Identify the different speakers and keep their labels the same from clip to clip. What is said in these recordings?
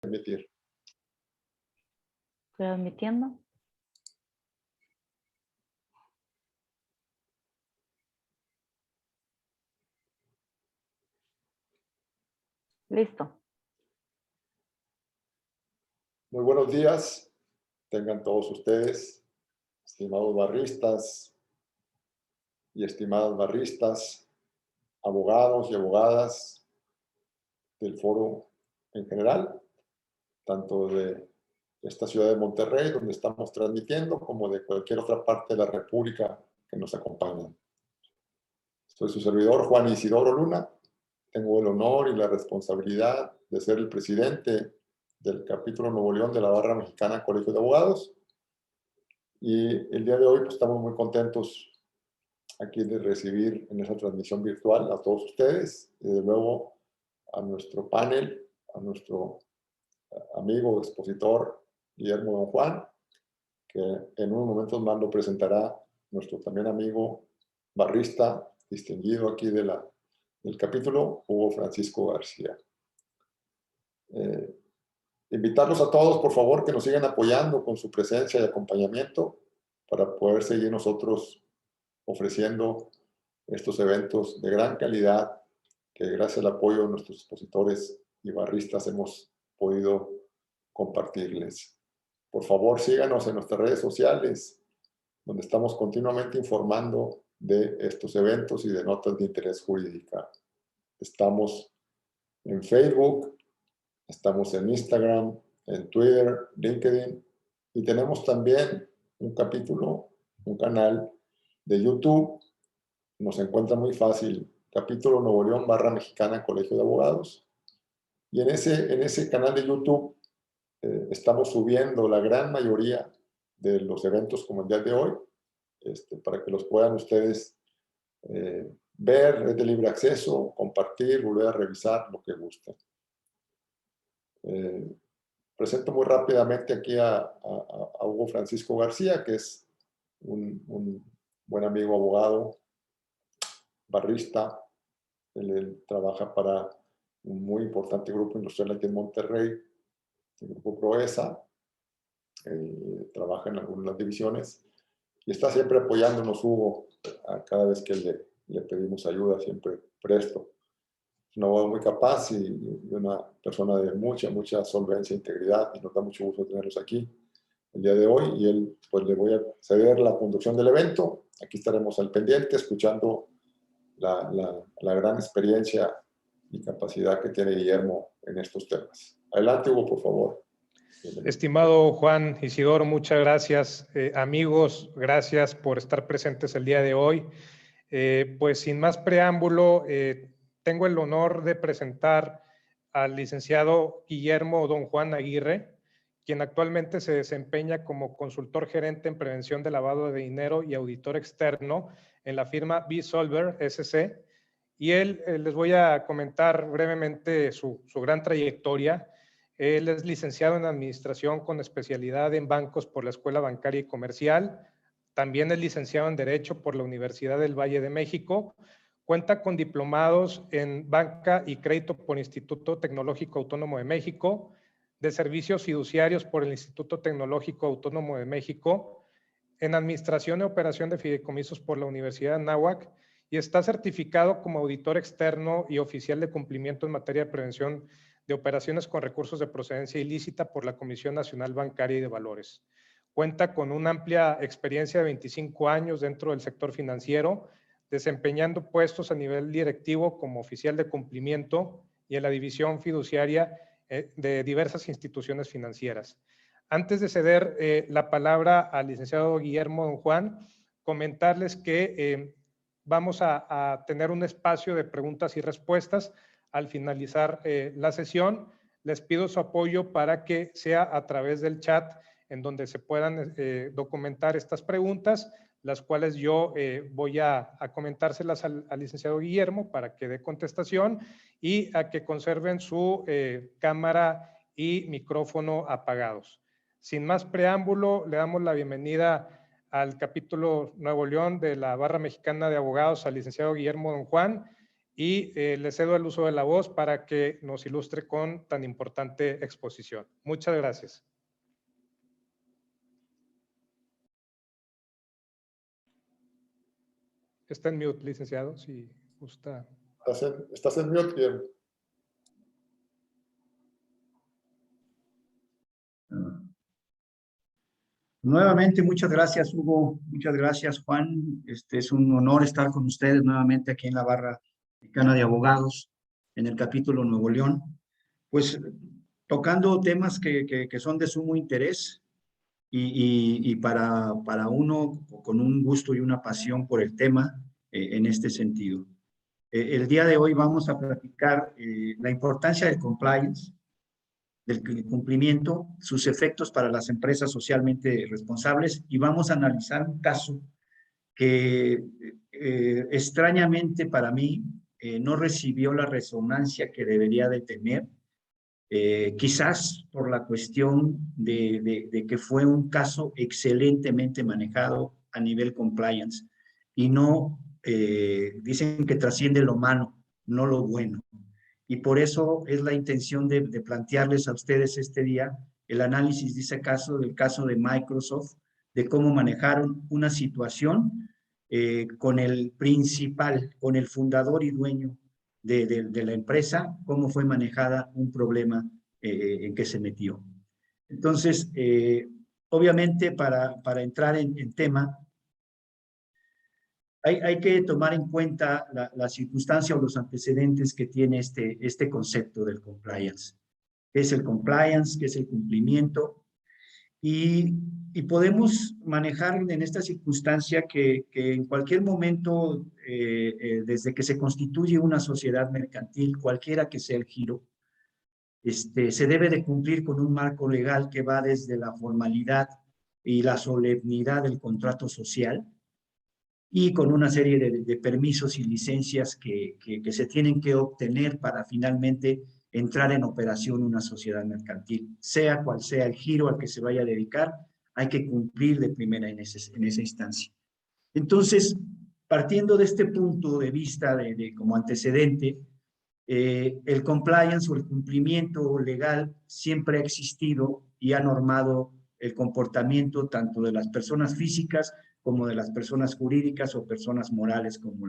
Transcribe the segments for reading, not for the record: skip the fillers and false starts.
Speaker 1: Permitir.
Speaker 2: Transmitiendo. Listo.
Speaker 1: Muy buenos días, tengan todos ustedes, estimados barristas y estimadas barristas, abogados y abogadas del foro en general, tanto de esta ciudad de Monterrey, donde estamos transmitiendo, como de cualquier otra parte de la República que nos acompaña. Soy su servidor, Juan Isidoro Luna. Tengo el honor y la responsabilidad de ser el presidente del capítulo Nuevo León de la Barra Mexicana Colegio de Abogados. Y el día de hoy pues, estamos muy contentos aquí de recibir en esta transmisión virtual a todos ustedes y de nuevo a nuestro panel, a nuestro amigo expositor Guillermo Don Juan, que en unos momentos más lo presentará nuestro también amigo barrista distinguido aquí del capítulo, Hugo Francisco García. Invitarlos a todos, por favor, que nos sigan apoyando con su presencia y acompañamiento para poder seguir nosotros ofreciendo estos eventos de gran calidad que gracias al apoyo de nuestros expositores y barristas hemos podido compartirles. Por favor, síganos en nuestras redes sociales, donde estamos continuamente informando de estos eventos y de notas de interés jurídica. Estamos en Facebook, estamos en Instagram, en Twitter, LinkedIn, y tenemos también un capítulo, un canal de YouTube. Nos encuentra muy fácil, capítulo Nuevo León Barra Mexicana Colegio de Abogados. Y en ese canal de YouTube estamos subiendo la gran mayoría de los eventos como el día de hoy, para que los puedan ustedes ver, es de libre acceso, compartir, volver a revisar lo que gusten. Presento muy rápidamente aquí a Hugo Francisco García, que es un buen amigo abogado, barrista. Él trabaja para un muy importante grupo industrial aquí en Monterrey, el grupo Proesa. Trabaja en algunas de las divisiones y está siempre apoyándonos, Hugo, a cada vez que le pedimos ayuda, siempre presto. Es un abogado muy capaz y una persona de mucha solvencia e integridad, y nos da mucho gusto tenerlos aquí el día de hoy. Y él, pues le voy a ceder la conducción del evento. Aquí estaremos al pendiente, escuchando la gran experiencia y capacidad que tiene Guillermo en estos temas. Adelante, Hugo, por favor.
Speaker 3: Estimado Juan Isidoro, muchas gracias. Amigos, gracias por estar presentes el día de hoy. Pues sin más preámbulo, tengo el honor de presentar al licenciado Guillermo Don Juan Aguirre, quien actualmente se desempeña como consultor gerente en prevención de lavado de dinero y auditor externo en la firma B-Solver SC. Y les voy a comentar brevemente su gran trayectoria. Él es licenciado en Administración con especialidad en bancos por la Escuela Bancaria y Comercial. También es licenciado en Derecho por la Universidad del Valle de México. Cuenta con diplomados en Banca y Crédito por Instituto Tecnológico Autónomo de México, de Servicios Fiduciarios por el Instituto Tecnológico Autónomo de México, en Administración y Operación de Fideicomisos por la Universidad de Anáhuac, y está certificado como auditor externo y oficial de cumplimiento en materia de prevención de operaciones con recursos de procedencia ilícita por la Comisión Nacional Bancaria y de Valores. Cuenta con una amplia experiencia de 25 años dentro del sector financiero, desempeñando puestos a nivel directivo como oficial de cumplimiento y en la división fiduciaria de diversas instituciones financieras. Antes de ceder la palabra al licenciado Guillermo Don Juan, comentarles que vamos a tener un espacio de preguntas y respuestas al finalizar la sesión. Les pido su apoyo para que sea a través del chat en donde se puedan documentar estas preguntas, las cuales yo voy a comentárselas al licenciado Guillermo para que dé contestación y a que conserven su cámara y micrófono apagados. Sin más preámbulo, le damos la bienvenida al capítulo Nuevo León de la Barra Mexicana de Abogados al licenciado Guillermo Don Juan, y le cedo el uso de la voz para que nos ilustre con tan importante exposición. Muchas gracias. Está en mute, licenciado, si gusta.
Speaker 1: Estás en mute, Guillermo.
Speaker 4: Nuevamente, muchas gracias, Hugo. Muchas gracias, Juan. Es un honor estar con ustedes nuevamente aquí en la Barra Mexicana de Abogados, en el capítulo Nuevo León. Pues tocando temas que son de sumo interés y para uno con un gusto y una pasión por el tema en este sentido. El día de hoy vamos a platicar la importancia del compliance, del cumplimiento, sus efectos para las empresas socialmente responsables, y vamos a analizar un caso que extrañamente para mí no recibió la resonancia que debería de tener, quizás por la cuestión de que fue un caso excelentemente manejado a nivel compliance y no, dicen que trasciende lo malo, no lo bueno. Y por eso es la intención de plantearles a ustedes este día el análisis de ese caso, del caso de Microsoft, de cómo manejaron una situación con el principal, con el fundador y dueño de la empresa, cómo fue manejada un problema en que se metió. Entonces, obviamente, para entrar en tema, hay que tomar en cuenta la circunstancia o los antecedentes que tiene este concepto del compliance. ¿Qué es el compliance? ¿Qué es el cumplimiento? Y podemos manejar en esta circunstancia que en cualquier momento, desde que se constituye una sociedad mercantil, cualquiera que sea el giro, se debe de cumplir con un marco legal que va desde la formalidad y la solemnidad del contrato social, y con una serie de permisos y licencias que se tienen que obtener para finalmente entrar en operación una sociedad mercantil. Sea cual sea el giro al que se vaya a dedicar, hay que cumplir de primera en esa instancia. Entonces, partiendo de este punto de vista como antecedente, el compliance o el cumplimiento legal siempre ha existido y ha normado el comportamiento tanto de las personas físicas como de las personas jurídicas o personas morales como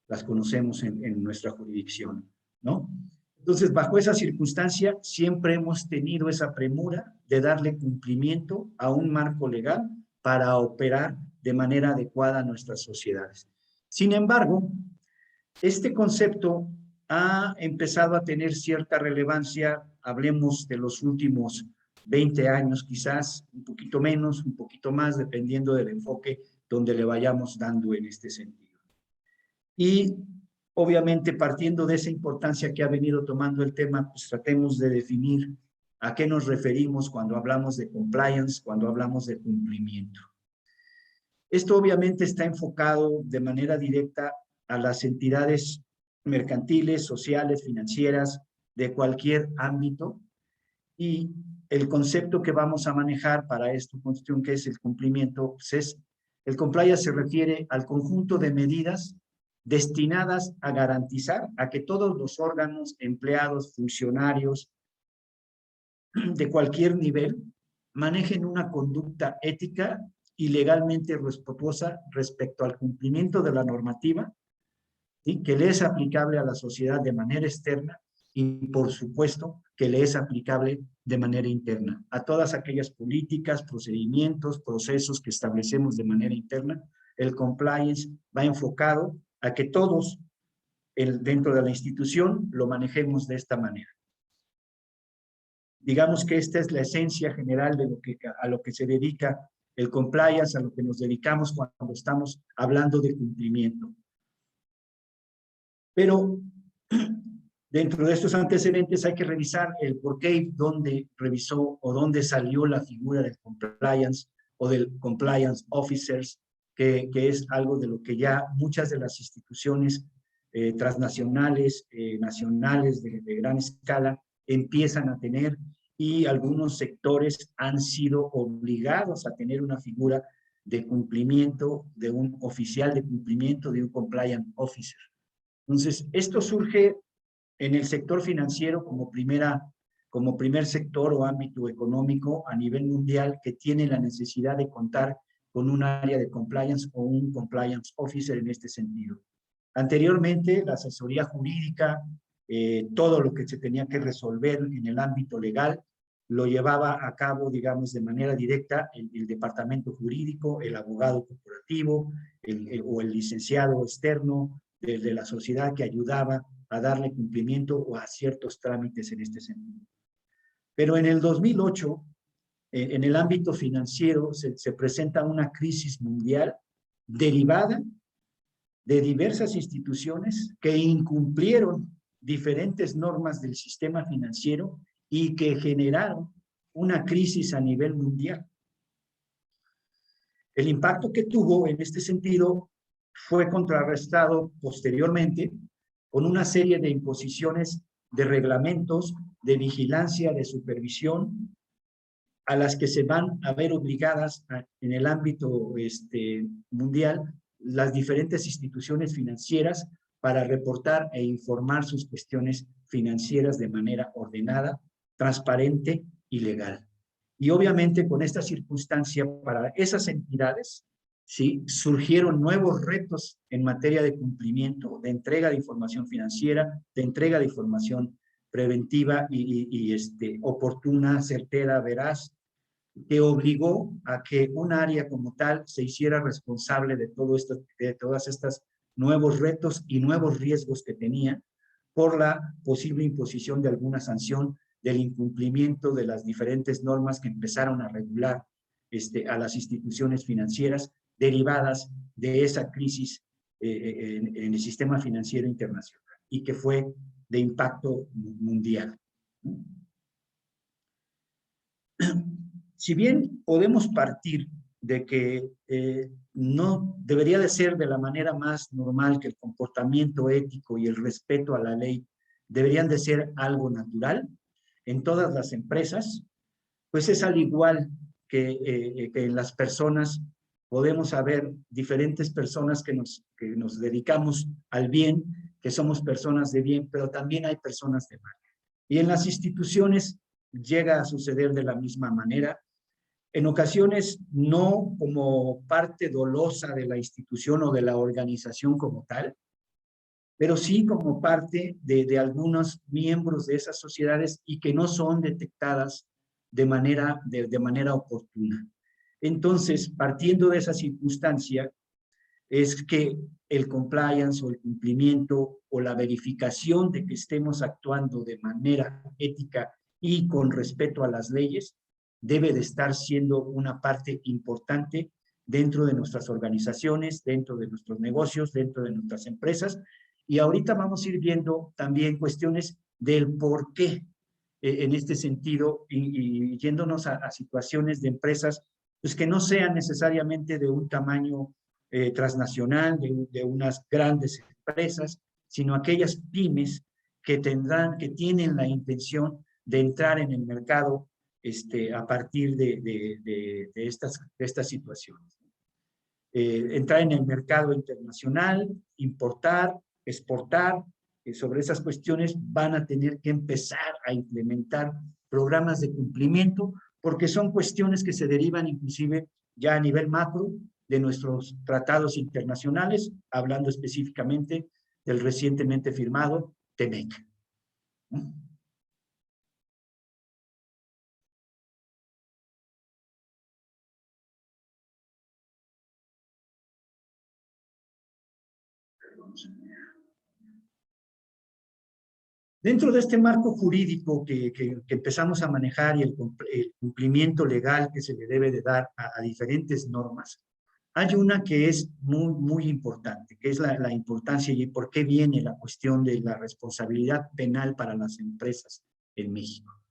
Speaker 4: las conocemos en nuestra jurisdicción, ¿no? Entonces, bajo esa circunstancia, siempre hemos tenido esa premura de darle cumplimiento a un marco legal para operar de manera adecuada a nuestras sociedades. Sin embargo, este concepto ha empezado a tener cierta relevancia, hablemos de los últimos 20 años quizás, un poquito menos, un poquito más, dependiendo del enfoque donde le vayamos dando en este sentido. Y obviamente partiendo de esa importancia que ha venido tomando el tema, pues tratemos de definir a qué nos referimos cuando hablamos de compliance, cuando hablamos de cumplimiento. Esto obviamente está enfocado de manera directa a las entidades mercantiles, sociales, financieras, de cualquier ámbito, y el concepto que vamos a manejar para esta cuestión, que es el cumplimiento, pues el compliance se refiere al conjunto de medidas destinadas a garantizar a que todos los órganos, empleados, funcionarios de cualquier nivel manejen una conducta ética y legalmente respetuosa respecto al cumplimiento de la normativa, ¿sí?, que le es aplicable a la sociedad de manera externa y, por supuesto, que le es aplicable de manera interna. A todas aquellas políticas, procedimientos, procesos que establecemos de manera interna, el compliance va enfocado a que todos dentro de la institución lo manejemos de esta manera. Digamos que esta es la esencia general de a lo que se dedica el compliance, a lo que nos dedicamos cuando estamos hablando de cumplimiento. Pero dentro de estos antecedentes hay que revisar el por qué y dónde revisó o dónde salió la figura del compliance o del compliance officers, que es algo de lo que ya muchas de las instituciones transnacionales, nacionales de gran escala empiezan a tener, y algunos sectores han sido obligados a tener una figura de cumplimiento, de un oficial de cumplimiento, de un compliance officer. Entonces, esto surge en el sector financiero como primer sector o ámbito económico a nivel mundial que tiene la necesidad de contar con un área de compliance o un compliance officer en este sentido. Anteriormente, la asesoría jurídica, todo lo que se tenía que resolver en el ámbito legal, lo llevaba a cabo, digamos, de manera directa el departamento jurídico, el abogado corporativo o el licenciado externo de la sociedad que ayudaba a darle cumplimiento a ciertos trámites en este sentido. Pero en el 2008, en el ámbito financiero, se presenta una crisis mundial derivada de diversas instituciones que incumplieron diferentes normas del sistema financiero y que generaron una crisis a nivel mundial. El impacto que tuvo en este sentido fue contrarrestado posteriormente con una serie de imposiciones de reglamentos de vigilancia, de supervisión, a las que se van a ver obligadas en el ámbito mundial las diferentes instituciones financieras para reportar e informar sus cuestiones financieras de manera ordenada, transparente y legal. Y obviamente con esta circunstancia para esas entidades, ¿sí?, surgieron nuevos retos en materia de cumplimiento, de entrega de información financiera, de entrega de información preventiva y oportuna, certera, veraz, que obligó a que un área como tal se hiciera responsable de todas estas nuevos retos y nuevos riesgos que tenía por la posible imposición de alguna sanción del incumplimiento de las diferentes normas que empezaron a regular a las instituciones financieras derivadas de esa crisis en el sistema financiero internacional y que fue de impacto mundial. Si bien podemos partir de que no debería de ser de la manera más normal, que el comportamiento ético y el respeto a la ley deberían de ser algo natural en todas las empresas, pues es al igual que en las personas. Podemos haber diferentes personas que nos dedicamos al bien, que somos personas de bien, pero también hay personas de mal. Y en las instituciones llega a suceder de la misma manera. En ocasiones no como parte dolosa de la institución o de la organización como tal, pero sí como parte de algunos miembros de esas sociedades y que no son detectadas de manera oportuna. Entonces, partiendo de esa circunstancia, es que el compliance o el cumplimiento o la verificación de que estemos actuando de manera ética y con respeto a las leyes debe de estar siendo una parte importante dentro de nuestras organizaciones, dentro de nuestros negocios, dentro de nuestras empresas. Y ahorita vamos a ir viendo también cuestiones del por qué en este sentido y yéndonos a situaciones de empresas pues que no sean necesariamente de un tamaño transnacional, de unas grandes empresas, sino aquellas pymes que tienen la intención de entrar en el mercado a partir de estas situaciones. Entrar en el mercado internacional, importar, exportar, sobre esas cuestiones van a tener que empezar a implementar programas de cumplimiento, porque son cuestiones que se derivan inclusive ya a nivel macro de nuestros tratados internacionales, hablando específicamente del recientemente firmado TEMEC. Dentro de este marco jurídico que empezamos a manejar y el cumplimiento legal que se le debe de dar a diferentes normas, hay una que es muy importante, que es la importancia y por qué viene la cuestión de la responsabilidad penal para las empresas en México.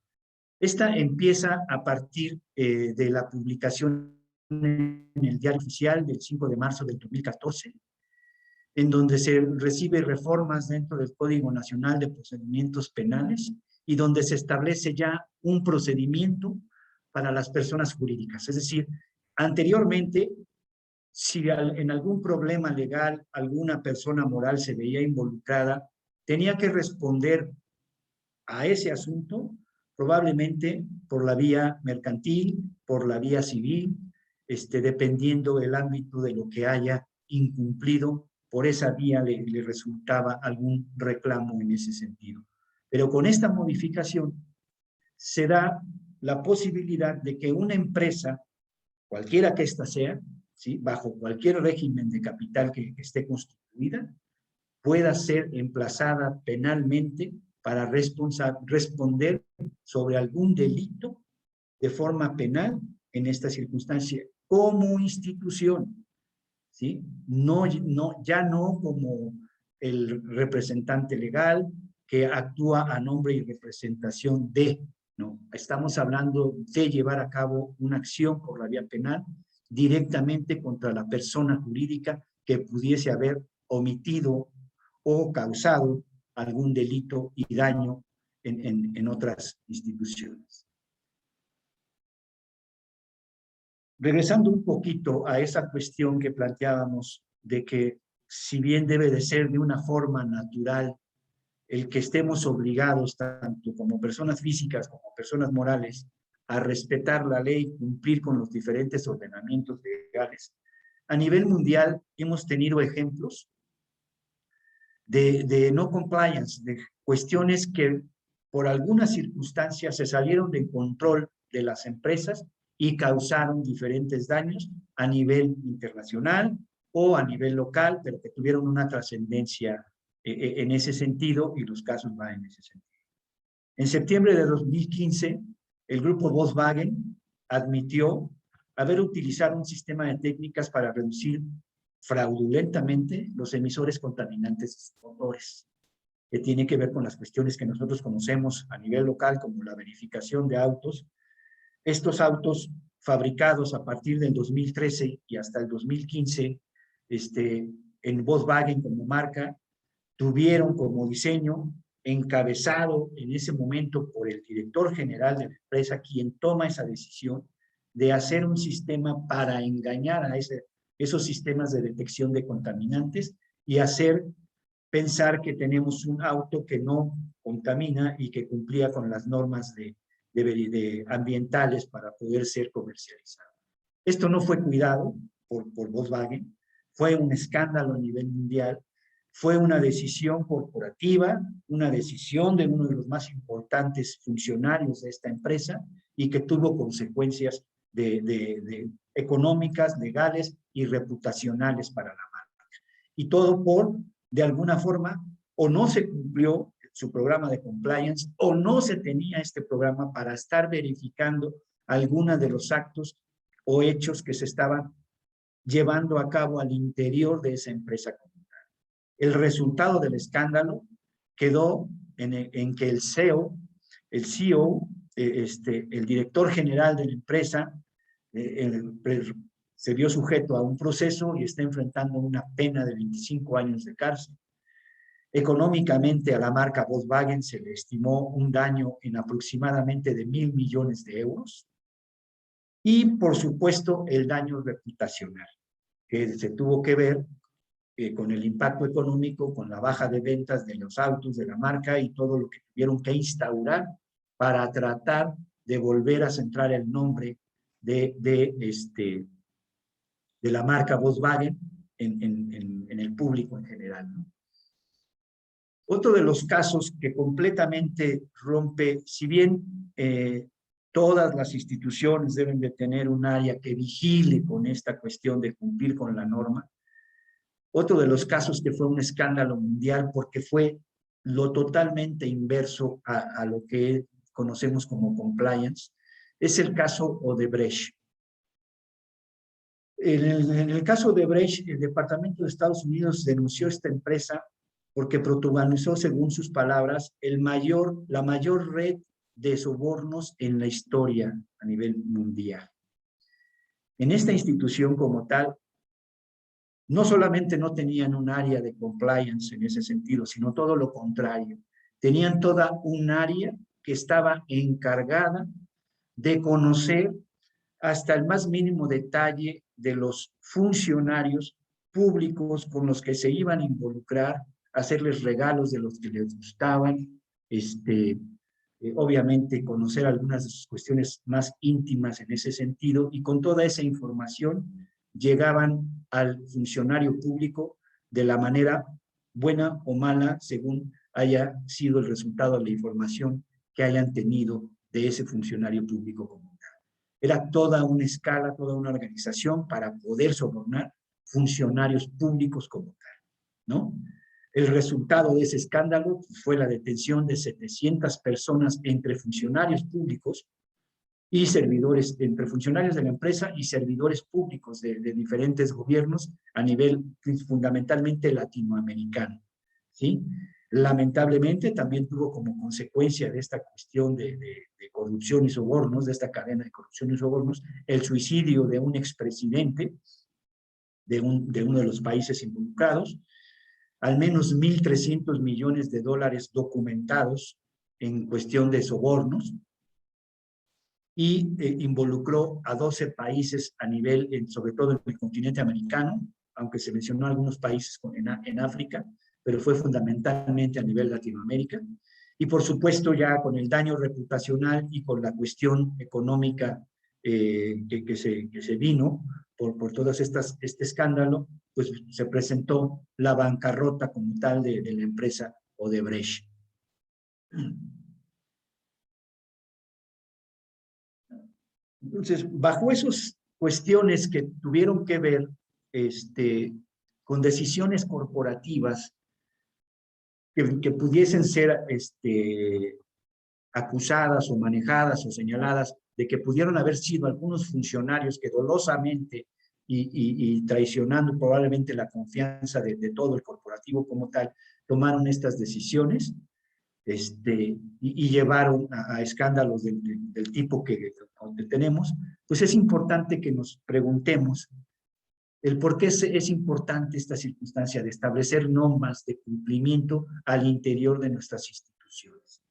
Speaker 4: Esta empieza a partir de la publicación en el Diario Oficial del 5 de marzo del 2014, en donde se recibe reformas dentro del Código Nacional de Procedimientos Penales y donde se establece ya un procedimiento para las personas jurídicas. Es decir, anteriormente si en algún problema legal alguna persona moral se veía involucrada, tenía que responder a ese asunto probablemente por la vía mercantil, por la vía civil, dependiendo del ámbito de lo que haya incumplido, por esa vía le resultaba algún reclamo en ese sentido. Pero con esta modificación se da la posibilidad de que una empresa, cualquiera que ésta sea, ¿sí?, bajo cualquier régimen de capital que esté constituida, pueda ser emplazada penalmente para responder sobre algún delito de forma penal en esta circunstancia, como institución, ¿sí? Ya no como el representante legal que actúa a nombre y representación de, no, estamos hablando de llevar a cabo una acción por la vía penal directamente contra la persona jurídica que pudiese haber omitido o causado algún delito y daño en otras instituciones. Regresando un poquito a esa cuestión que planteábamos de que si bien debe de ser de una forma natural el que estemos obligados, tanto como personas físicas como personas morales, a respetar la ley, cumplir con los diferentes ordenamientos legales, a nivel mundial hemos tenido ejemplos de no compliance, de cuestiones que por algunas circunstancias se salieron del control de las empresas y causaron diferentes daños a nivel internacional o a nivel local, pero que tuvieron una trascendencia en ese sentido, y los casos van en ese sentido. En septiembre de 2015, el grupo Volkswagen admitió haber utilizado un sistema de técnicas para reducir fraudulentamente los emisores contaminantes de motores, que tiene que ver con las cuestiones que nosotros conocemos a nivel local, como la verificación de autos. Estos autos fabricados a partir del 2013 y hasta el 2015, en Volkswagen como marca, tuvieron como diseño encabezado en ese momento por el director general de la empresa, quien toma esa decisión de hacer un sistema para engañar a esos sistemas de detección de contaminantes y hacer pensar que tenemos un auto que no contamina y que cumplía con las normas ambientales para poder ser comercializado. Esto no fue cuidado por Volkswagen, fue un escándalo a nivel mundial, fue una decisión corporativa, una decisión de uno de los más importantes funcionarios de esta empresa y que tuvo consecuencias económicas, legales y reputacionales para la marca. Y todo por, de alguna forma, o no se cumplió su programa de compliance o no se tenía este programa para estar verificando algunos de los actos o hechos que se estaban llevando a cabo al interior de esa empresa comunitaria. El resultado del escándalo quedó en que el CEO, el director general de la empresa, se vio sujeto a un proceso y está enfrentando una pena de 25 años de cárcel. Económicamente a la marca Volkswagen se le estimó un daño en aproximadamente de 1.000 millones de euros. Y, por supuesto, el daño reputacional, que se tuvo que ver con el impacto económico, con la baja de ventas de los autos de la marca y todo lo que tuvieron que instaurar para tratar de volver a centrar el nombre de la marca Volkswagen en el público en general, ¿no? Otro de los casos que completamente rompe, si bien todas las instituciones deben de tener un área que vigile con esta cuestión de cumplir con la norma, otro de los casos que fue un escándalo mundial porque fue lo totalmente inverso a lo que conocemos como compliance, es el caso Odebrecht. En el caso Odebrecht, el Departamento de Estados Unidos denunció esta empresa porque protagonizó, según sus palabras, la mayor red de sobornos en la historia a nivel mundial. En esta institución como tal, no solamente no tenían un área de compliance en ese sentido, sino todo lo contrario. Tenían toda un área que estaba encargada de conocer hasta el más mínimo detalle de los funcionarios públicos con los que se iban a involucrar, hacerles regalos de los que les gustaban, obviamente conocer algunas de sus cuestiones más íntimas en ese sentido, y con toda esa información llegaban al funcionario público de la manera buena o mala, según haya sido el resultado de la información que hayan tenido de ese funcionario público como tal. Era toda una escala, toda una organización para poder sobornar funcionarios públicos como tal, ¿no? El resultado de ese escándalo fue la detención de 700 personas entre funcionarios públicos y servidores, entre funcionarios de la empresa y servidores públicos de diferentes gobiernos a nivel fundamentalmente latinoamericano, ¿sí? Lamentablemente también tuvo como consecuencia de esta cuestión de corrupción y sobornos, de esta cadena de corrupción y sobornos, el suicidio de un expresidente de uno de los países involucrados, al menos 1.300 millones de dólares documentados en cuestión de sobornos, y involucró a 12 países a nivel, sobre todo en el continente americano, aunque se mencionó algunos países en África, pero fue fundamentalmente a nivel Latinoamérica, y por supuesto ya con el daño reputacional y con la cuestión económica que se vino por todas este escándalo, pues se presentó la bancarrota como tal de la empresa Odebrecht. Entonces, bajo esas cuestiones que tuvieron que ver con decisiones corporativas que pudiesen ser acusadas o manejadas o señaladas de que pudieron haber sido algunos funcionarios que dolosamente y traicionando probablemente la confianza de todo el corporativo como tal, tomaron estas decisiones y llevaron a escándalos del tipo que tenemos, pues es importante que nos preguntemos el por qué es importante esta circunstancia de establecer normas de cumplimiento al interior de nuestras instituciones.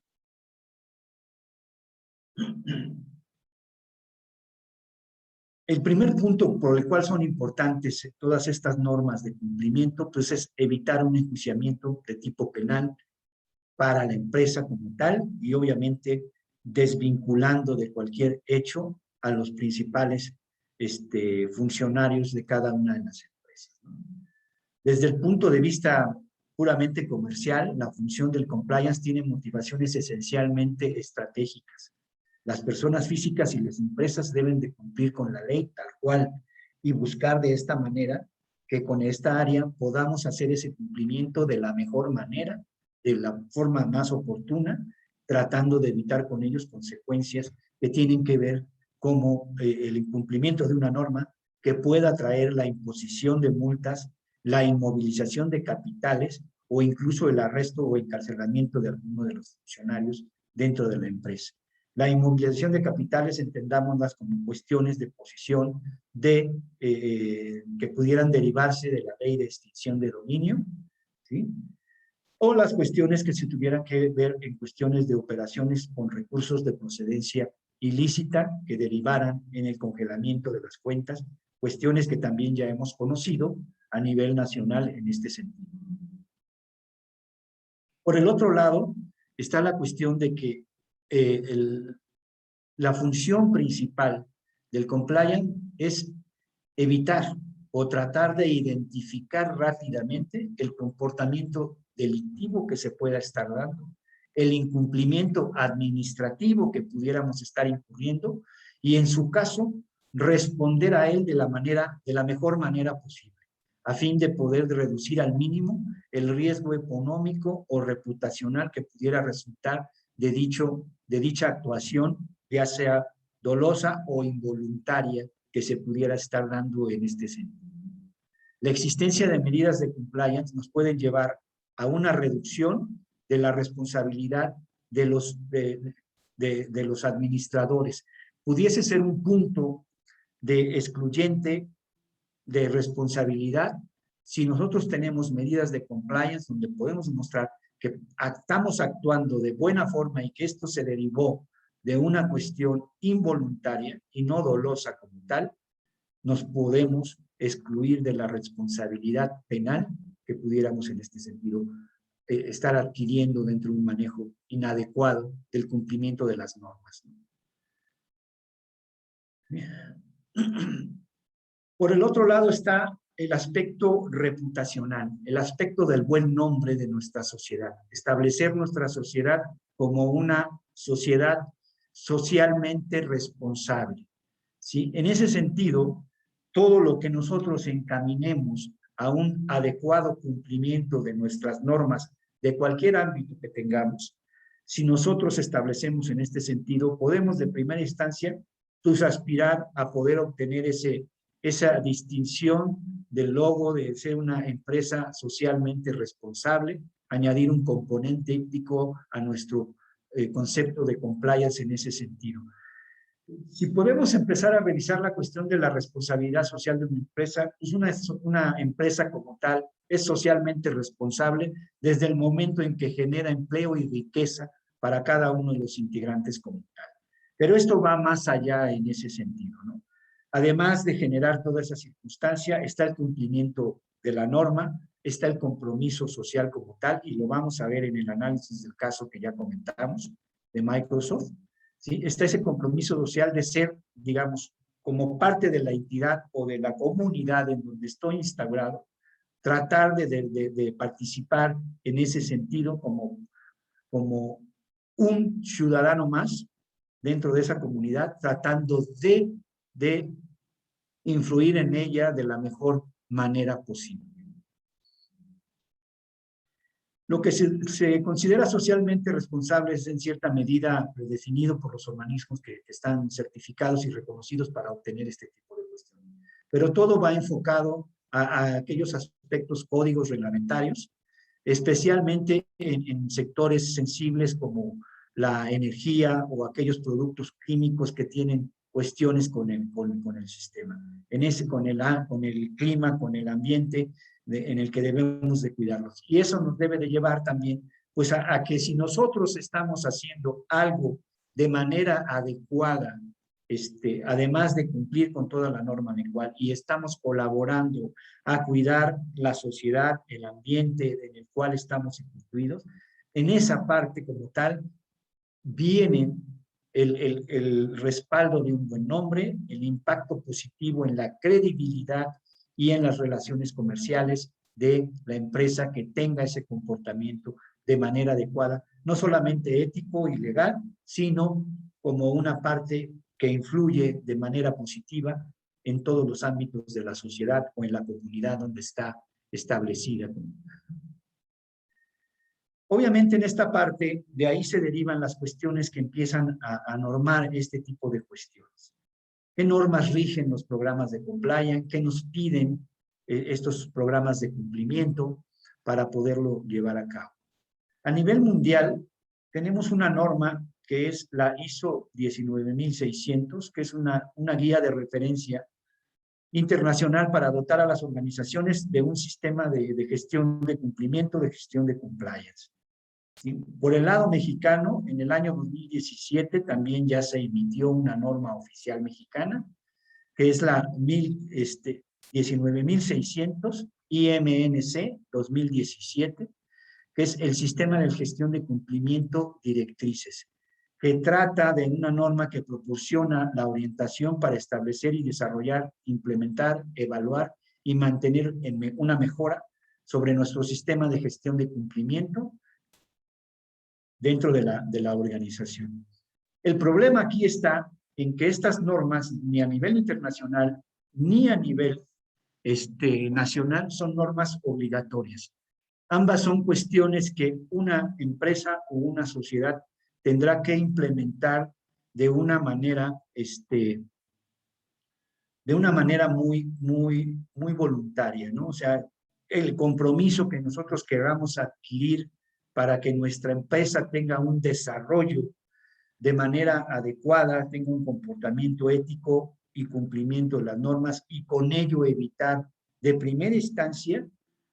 Speaker 4: El primer punto por el cual son importantes todas estas normas de cumplimiento, pues es evitar un enjuiciamiento de tipo penal para la empresa como tal y obviamente desvinculando de cualquier hecho a los principales funcionarios de cada una de las empresas. Desde el punto de vista puramente comercial, la función del compliance tiene motivaciones esencialmente estratégicas. Las personas físicas y las empresas deben de cumplir con la ley tal cual y buscar de esta manera que con esta área podamos hacer ese cumplimiento de la mejor manera, de la forma más oportuna, tratando de evitar con ellos consecuencias que tienen que ver como el incumplimiento de una norma que pueda traer la imposición de multas, la inmovilización de capitales o incluso el arresto o encarcelamiento de alguno de los funcionarios dentro de la empresa. La inmovilización de capitales, entendámoslas como cuestiones de posición que pudieran derivarse de la ley de extinción de dominio, ¿sí? O las cuestiones que se tuvieran que ver en cuestiones de operaciones con recursos de procedencia ilícita que derivaran en el congelamiento de las cuentas, cuestiones que también ya hemos conocido a nivel nacional en este sentido. Por el otro lado, está la cuestión de que la función principal del compliance es evitar o tratar de identificar rápidamente el comportamiento delictivo que se pueda estar dando, el incumplimiento administrativo que pudiéramos estar incurriendo y en su caso responder a él de la mejor manera posible, a fin de poder reducir al mínimo el riesgo económico o reputacional que pudiera resultar de dicha actuación, ya sea dolosa o involuntaria, que se pudiera estar dando en este sentido. La existencia de medidas de compliance nos pueden llevar a una reducción de la responsabilidad de los administradores. Pudiese ser un punto de excluyente de responsabilidad si nosotros tenemos medidas de compliance donde podemos demostrar que estamos actuando de buena forma y que esto se derivó de una cuestión involuntaria y no dolosa como tal, nos podemos excluir de la responsabilidad penal que pudiéramos en este sentido estar adquiriendo dentro de un manejo inadecuado del cumplimiento de las normas. Por el otro lado está el aspecto reputacional, el aspecto del buen nombre de nuestra sociedad. Establecer nuestra sociedad como una sociedad socialmente responsable, ¿sí? En ese sentido, todo lo que nosotros encaminemos a un adecuado cumplimiento de nuestras normas de cualquier ámbito que tengamos, si nosotros establecemos en este sentido, podemos de primera instancia pues aspirar a poder obtener esa distinción del logo de ser una empresa socialmente responsable, añadir un componente ético a nuestro concepto de compliance en ese sentido. Si podemos empezar a revisar la cuestión de la responsabilidad social de una empresa, pues una empresa como tal es socialmente responsable desde el momento en que genera empleo y riqueza para cada uno de los integrantes como tal. Pero esto va más allá en ese sentido, ¿no? Además de generar toda esa circunstancia, está el cumplimiento de la norma, está el compromiso social como tal, y lo vamos a ver en el análisis del caso que ya comentamos de Microsoft, ¿sí? Está ese compromiso social de ser, digamos, como parte de la entidad o de la comunidad en donde estoy instaurado, tratar de participar en ese sentido como un ciudadano más dentro de esa comunidad, tratando de influir en ella de la mejor manera posible. Lo que se considera socialmente responsable es en cierta medida definido por los organismos que están certificados y reconocidos para obtener este tipo de cuestiones. Pero todo va enfocado a aquellos aspectos códigos reglamentarios, especialmente en sectores sensibles como la energía o aquellos productos químicos que tienen cuestiones con el sistema, con el clima, con el ambiente en el que debemos de cuidarlos. Y eso nos debe de llevar también pues a que si nosotros estamos haciendo algo de manera adecuada, además de cumplir con toda la norma legal y estamos colaborando a cuidar la sociedad, el ambiente en el cual estamos incluidos, en esa parte como tal viene el respaldo de un buen nombre, el impacto positivo en la credibilidad y en las relaciones comerciales de la empresa que tenga ese comportamiento de manera adecuada, no solamente ético y legal, sino como una parte que influye de manera positiva en todos los ámbitos de la sociedad o en la comunidad donde está establecida. Obviamente en esta parte, de ahí se derivan las cuestiones que empiezan a normar este tipo de cuestiones. ¿Qué normas rigen los programas de compliance? ¿Qué nos piden estos programas de cumplimiento para poderlo llevar a cabo? A nivel mundial, tenemos una norma que es la ISO 19600, que es una guía de referencia internacional para dotar a las organizaciones de un sistema de gestión de cumplimiento, de gestión de compliance. ¿Sí? Por el lado mexicano, en el año 2017 también ya se emitió una norma oficial mexicana, que es la 19600 IMNC 2017, que es el sistema de gestión de cumplimiento directrices, que trata de una norma que proporciona la orientación para establecer y desarrollar, implementar, evaluar y mantener una mejora sobre nuestro sistema de gestión de cumplimiento dentro de la organización. El problema aquí está en que estas normas, ni a nivel internacional, ni a nivel nacional, son normas obligatorias. Ambas son cuestiones que una empresa o una sociedad tendrá que implementar de una manera muy voluntaria, ¿no? O sea, el compromiso que nosotros queramos adquirir para que nuestra empresa tenga un desarrollo de manera adecuada, tenga un comportamiento ético y cumplimiento de las normas y con ello evitar de primera instancia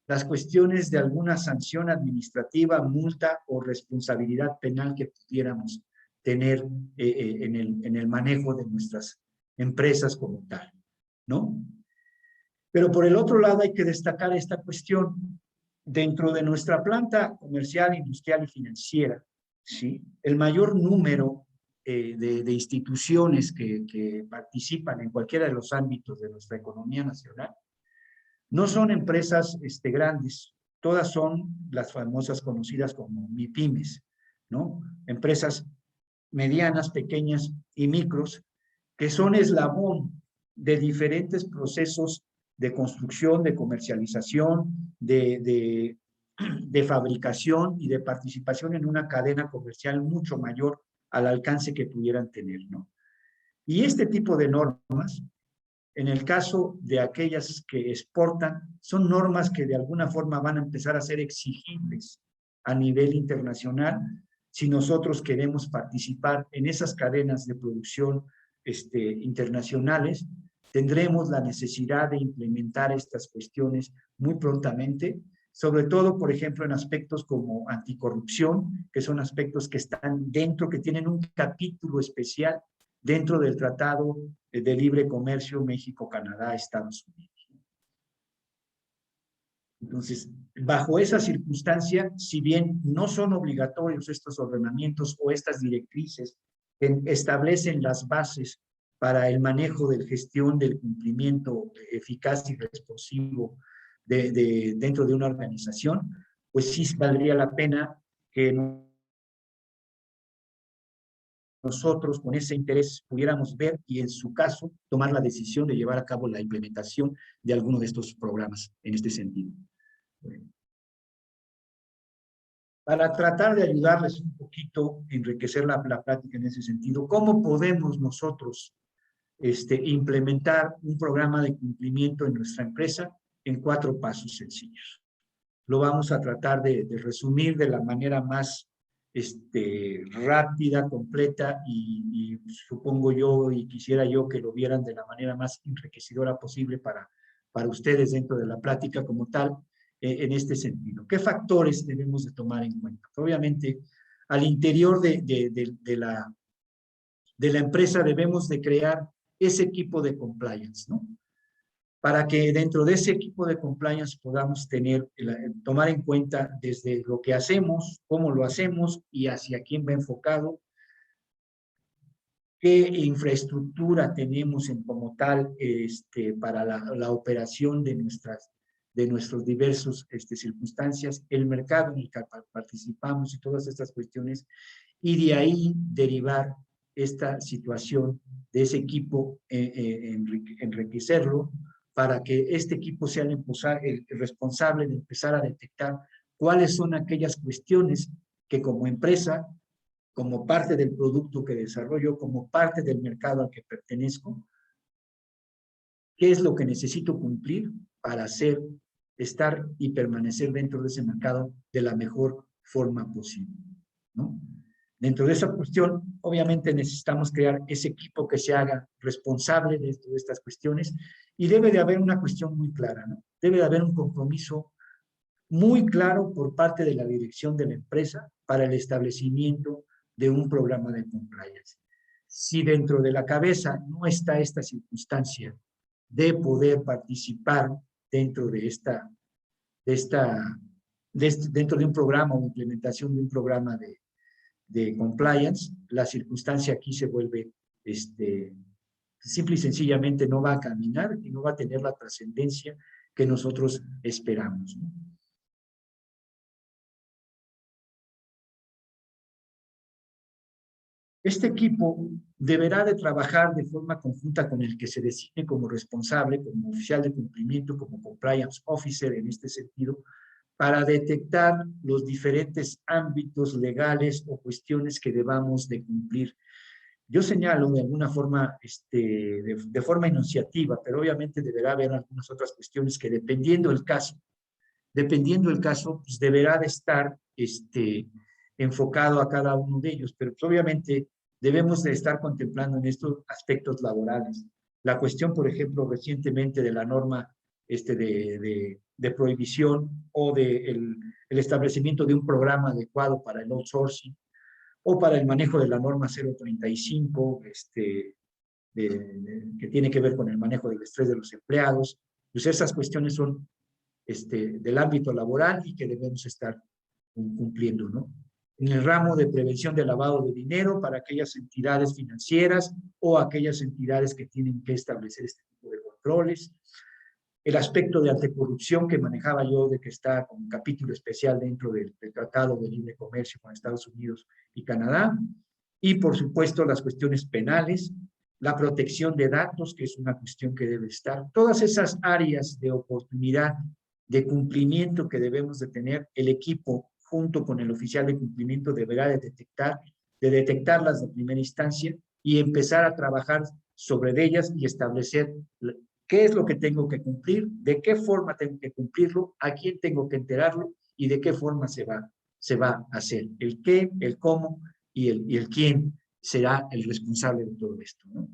Speaker 4: las cuestiones de alguna sanción administrativa, multa o responsabilidad penal que pudiéramos tener en el manejo de nuestras empresas como tal, ¿no? Pero por el otro lado hay que destacar esta cuestión. Dentro de nuestra planta comercial, industrial y financiera, ¿sí? El mayor número de instituciones que participan en cualquiera de los ámbitos de nuestra economía nacional no son empresas grandes, todas son las famosas conocidas como MIPYMES, ¿no? Empresas medianas, pequeñas y micros, que son eslabón de diferentes procesos de construcción, de comercialización, de fabricación y de participación en una cadena comercial mucho mayor al alcance que pudieran tener, ¿no? Y este tipo de normas, en el caso de aquellas que exportan, son normas que de alguna forma van a empezar a ser exigibles a nivel internacional si nosotros queremos participar en esas cadenas de producción internacionales. Tendremos la necesidad de implementar estas cuestiones muy prontamente, sobre todo, por ejemplo, en aspectos como anticorrupción, que son aspectos que están dentro, que tienen un capítulo especial dentro del Tratado de Libre Comercio México-Canadá-Estados Unidos. Entonces, bajo esa circunstancia, si bien no son obligatorios estos ordenamientos o estas directrices que establecen las bases para el manejo de la gestión del cumplimiento eficaz y responsivo dentro de una organización, pues sí valdría la pena que nosotros con ese interés pudiéramos ver y en su caso tomar la decisión de llevar a cabo la implementación de alguno de estos programas en este sentido. Bueno. Para tratar de ayudarles un poquito, enriquecer la plática en ese sentido, ¿cómo podemos nosotros implementar un programa de cumplimiento en nuestra empresa en 4 pasos sencillos? Lo vamos a tratar de resumir de la manera más rápida, completa y supongo yo y quisiera yo que lo vieran de la manera más enriquecedora posible para ustedes dentro de la plática como tal, en este sentido. ¿Qué factores debemos de tomar en cuenta? Obviamente, al interior de la empresa debemos de crear ese equipo de compliance, ¿no? Para que dentro de ese equipo de compliance podamos tomar en cuenta desde lo que hacemos, cómo lo hacemos y hacia quién va enfocado, qué infraestructura tenemos como tal para la operación de nuestros diversos circunstancias, el mercado en el que participamos y todas estas cuestiones, y de ahí derivar esta situación de ese equipo, enriquecerlo, para que este equipo sea el responsable de empezar a detectar cuáles son aquellas cuestiones que como empresa, como parte del producto que desarrollo, como parte del mercado al que pertenezco, qué es lo que necesito cumplir para estar y permanecer dentro de ese mercado de la mejor forma posible, ¿no? Dentro de esa cuestión, obviamente necesitamos crear ese equipo que se haga responsable de estas cuestiones y debe de haber una cuestión muy clara, ¿no? Debe de haber un compromiso muy claro por parte de la dirección de la empresa para el establecimiento de un programa de compliance. Si dentro de la cabeza no está esta circunstancia de poder participar dentro dentro de un programa o implementación de un programa de compliance, la circunstancia aquí se vuelve, simple y sencillamente no va a caminar y no va a tener la trascendencia que nosotros esperamos, ¿no? Este equipo deberá de trabajar de forma conjunta con el que se designe como responsable, como oficial de cumplimiento, como compliance officer en este sentido, para detectar los diferentes ámbitos legales o cuestiones que debamos de cumplir. Yo señalo de alguna forma, de forma enunciativa, pero obviamente deberá haber algunas otras cuestiones que dependiendo del caso, pues deberá de estar enfocado a cada uno de ellos, pero pues obviamente debemos de estar contemplando en estos aspectos laborales. La cuestión, por ejemplo, recientemente de la norma de prohibición o el establecimiento de un programa adecuado para el outsourcing, o para el manejo de la norma 035, que tiene que ver con el manejo del estrés de los empleados. Pues esas cuestiones son del ámbito laboral y que debemos estar cumpliendo, ¿no? En el ramo de prevención de lavado de dinero para aquellas entidades financieras o aquellas entidades que tienen que establecer este tipo de controles. El aspecto de anticorrupción que manejaba yo, de que está con un capítulo especial dentro del Tratado de Libre Comercio con Estados Unidos y Canadá. Y, por supuesto, las cuestiones penales, la protección de datos, que es una cuestión que debe estar. Todas esas áreas de oportunidad, de cumplimiento que debemos de tener, el equipo junto con el oficial de cumplimiento deberá de detectarlas de primera instancia y empezar a trabajar sobre ellas y establecer qué es lo que tengo que cumplir, de qué forma tengo que cumplirlo, a quién tengo que enterarlo y de qué forma se va a hacer. El qué, el cómo y el quién será el responsable de todo esto, ¿no?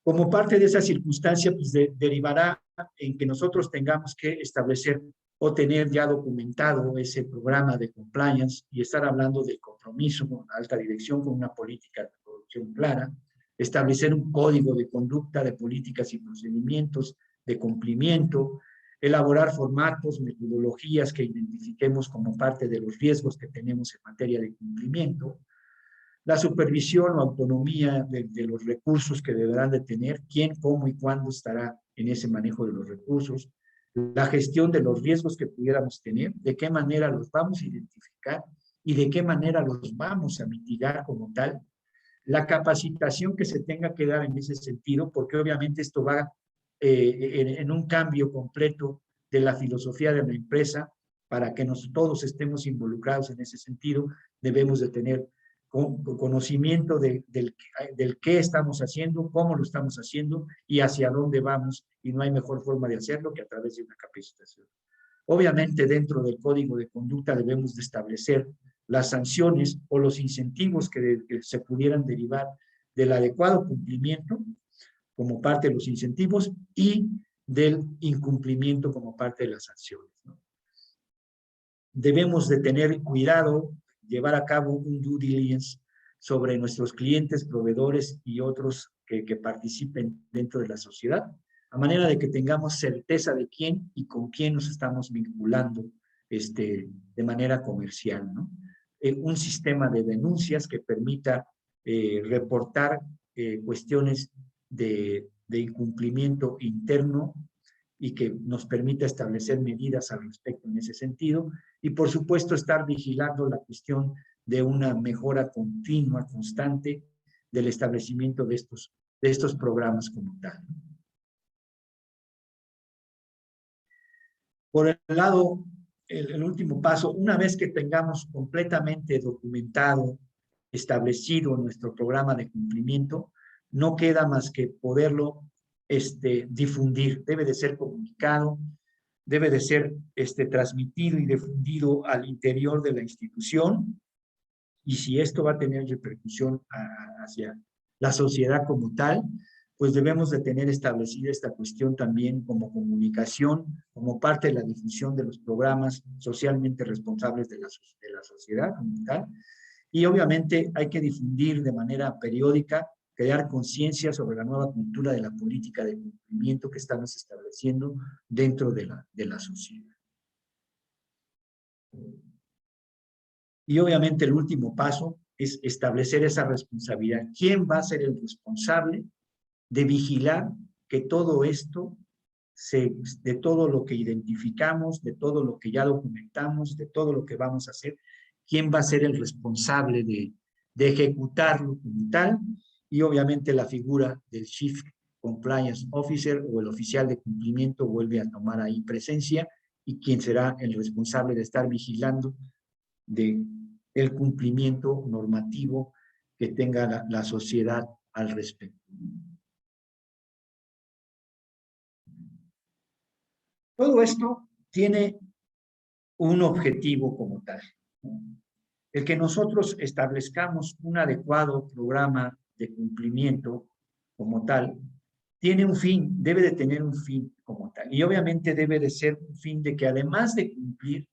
Speaker 4: Como parte de esa circunstancia, pues derivará en que nosotros tengamos que establecer o tener ya documentado ese programa de compliance y estar hablando del compromiso con alta dirección, con una política de producción clara, establecer un código de conducta de políticas y procedimientos de cumplimiento, elaborar formatos, metodologías que identifiquemos como parte de los riesgos que tenemos en materia de cumplimiento, la supervisión o autonomía de los recursos que deberán de tener, quién, cómo y cuándo estará en ese manejo de los recursos, la gestión de los riesgos que pudiéramos tener, de qué manera los vamos a identificar y de qué manera los vamos a mitigar como tal, la capacitación que se tenga que dar en ese sentido, porque obviamente esto va en un cambio completo de la filosofía de la empresa. Para que todos estemos involucrados en ese sentido, debemos de tener conocimiento del qué estamos haciendo, cómo lo estamos haciendo y hacia dónde vamos, y no hay mejor forma de hacerlo que a través de una capacitación. Obviamente, dentro del código de conducta debemos de establecer las sanciones o los incentivos que se pudieran derivar del adecuado cumplimiento como parte de los incentivos y del incumplimiento como parte de las sanciones, ¿no? Debemos de tener cuidado, llevar a cabo un due diligence sobre nuestros clientes, proveedores y otros que participen dentro de la sociedad, a manera de que tengamos certeza de quién y con quién nos estamos vinculando de manera comercial, ¿no? Un sistema de denuncias que permita reportar cuestiones de incumplimiento interno y que nos permita establecer medidas al respecto en ese sentido, y por supuesto estar vigilando la cuestión de una mejora continua, constante, del establecimiento de estos programas como tal. Por el lado, el último paso, una vez que tengamos completamente documentado, establecido nuestro programa de cumplimiento, no queda más que poderlo difundir. Debe de ser comunicado, debe de ser transmitido y difundido al interior de la institución, y si esto va a tener repercusión hacia la sociedad como tal, pues debemos de tener establecida esta cuestión también como comunicación, como parte de la difusión de los programas socialmente responsables de la sociedad como tal, y obviamente hay que difundir de manera periódica, crear conciencia sobre la nueva cultura de la política de cumplimiento que estamos estableciendo dentro de la sociedad. Y obviamente el último paso es establecer esa responsabilidad. ¿Quién va a ser el responsable de vigilar que todo esto, de todo lo que identificamos, de todo lo que ya documentamos, de todo lo que vamos a hacer, quién va a ser el responsable de ejecutarlo como tal? Y obviamente la figura del Chief Compliance Officer o el oficial de cumplimiento vuelve a tomar ahí presencia, y quien será el responsable de estar vigilando el cumplimiento normativo que tenga la sociedad al respecto. Todo esto tiene un objetivo como tal, ¿no? El que nosotros establezcamos un adecuado programa de cumplimiento como tal, tiene un fin, debe de tener un fin como tal. Y obviamente debe de ser un fin de que además de cumplir,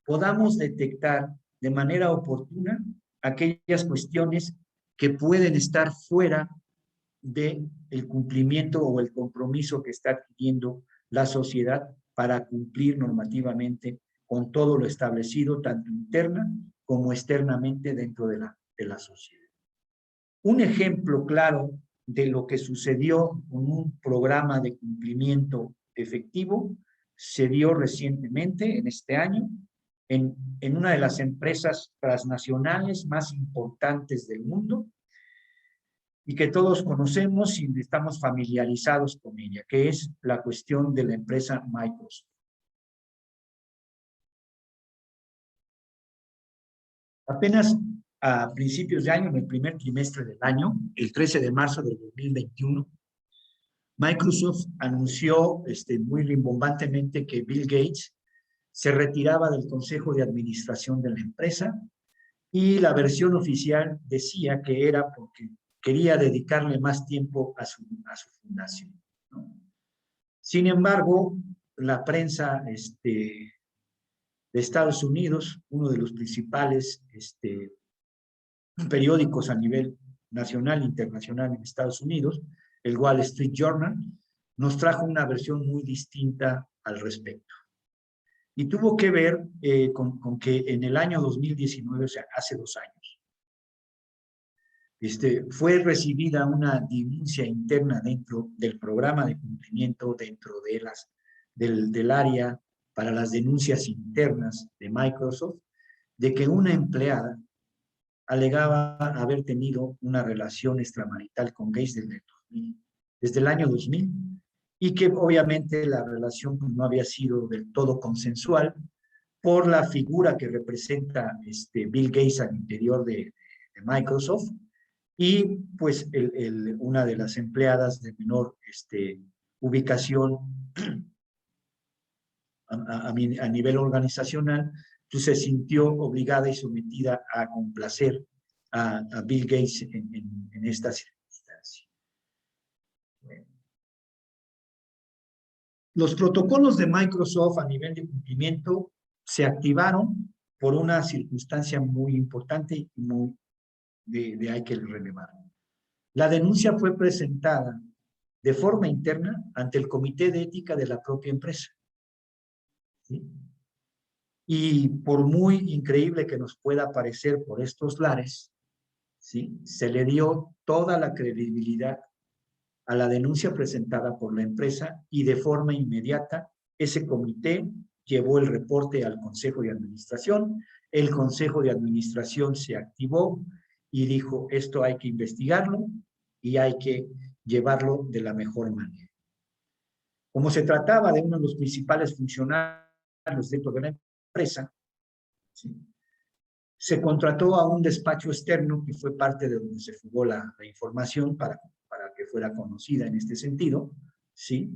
Speaker 4: podamos detectar de manera oportuna aquellas cuestiones que pueden estar fuera del cumplimiento o el compromiso que está adquiriendo la sociedad para cumplir normativamente con todo lo establecido, tanto interna como externamente dentro de la sociedad. Un ejemplo claro de lo que sucedió con un programa de cumplimiento efectivo se dio recientemente, en este año, en una de las empresas transnacionales más importantes del mundo y que todos conocemos y estamos familiarizados con ella, que es la cuestión de la empresa Microsoft. Apenas a principios de año, en el primer trimestre del año, el 13 de marzo del 2021, Microsoft anunció muy rimbombantemente que Bill Gates se retiraba del consejo de administración de la empresa y la versión oficial decía que era porque quería dedicarle más tiempo a su fundación, ¿no? Sin embargo, la prensa de Estados Unidos, uno de los principales periódicos a nivel nacional e internacional en Estados Unidos, el Wall Street Journal, nos trajo una versión muy distinta al respecto. Y tuvo que ver con que en el año 2019, o sea, hace 2 años, fue recibida una denuncia interna dentro del programa de cumplimiento dentro del área para las denuncias internas de Microsoft, de que una empleada alegaba haber tenido una relación extramarital con gays desde el año 2000 y que obviamente la relación no había sido del todo consensual por la figura que representa Bill Gates al interior de Microsoft y pues una de las empleadas de menor ubicación a nivel organizacional, pues se sintió obligada y sometida a complacer a Bill Gates en esta circunstancia. Bueno. Los protocolos de Microsoft a nivel de cumplimiento se activaron por una circunstancia muy importante y muy hay que relevar. La denuncia fue presentada de forma interna ante el Comité de Ética de la propia empresa. ¿Sí? Y por muy increíble que nos pueda parecer por estos lares, ¿sí?, se le dio toda la credibilidad a la denuncia presentada por la empresa y de forma inmediata ese comité llevó el reporte al Consejo de Administración, el Consejo de Administración se activó y dijo, esto hay que investigarlo y hay que llevarlo de la mejor manera. Como se trataba de uno de los principales funcionarios dentro de la empresa, ¿sí?, se contrató a un despacho externo que fue parte de donde se fugó la información para que fuera conocida en este sentido, ¿sí?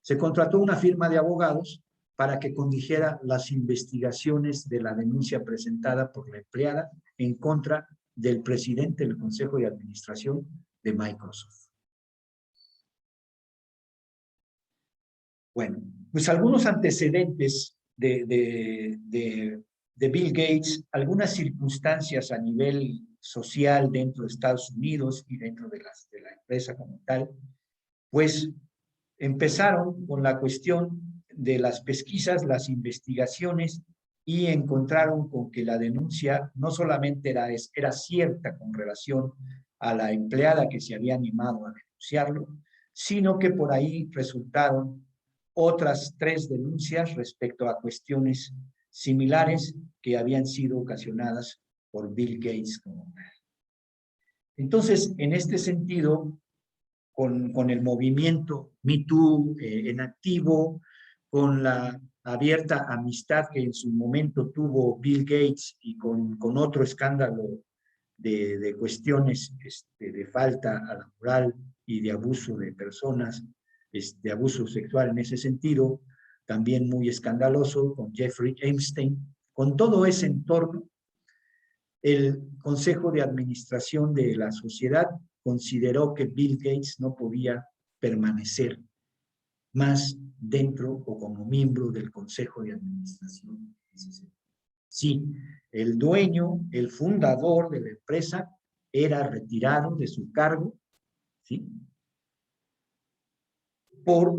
Speaker 4: Se contrató una firma de abogados para que condujera las investigaciones de la denuncia presentada por la empleada en contra del presidente del Consejo de Administración de Microsoft. Bueno, pues algunos antecedentes de Bill Gates, algunas circunstancias a nivel social dentro de Estados Unidos y dentro de la empresa como tal, pues empezaron con la cuestión de las pesquisas, las investigaciones y encontraron con que la denuncia no solamente era cierta con relación a la empleada que se había animado a denunciarlo, sino que por ahí resultaron otras 3 denuncias respecto a cuestiones similares que habían sido ocasionadas por Bill Gates como tal. Entonces, en este sentido, con el movimiento Me Too en activo, con la abierta amistad que en su momento tuvo Bill Gates y con otro escándalo de cuestiones de falta a la moral y de abuso de personas, de abuso sexual en ese sentido, también muy escandaloso, con Jeffrey Epstein, con todo ese entorno, el Consejo de Administración de la sociedad consideró que Bill Gates no podía permanecer más dentro o como miembro del Consejo de Administración. Sí, el dueño, el fundador de la empresa era retirado de su cargo, ¿sí?, por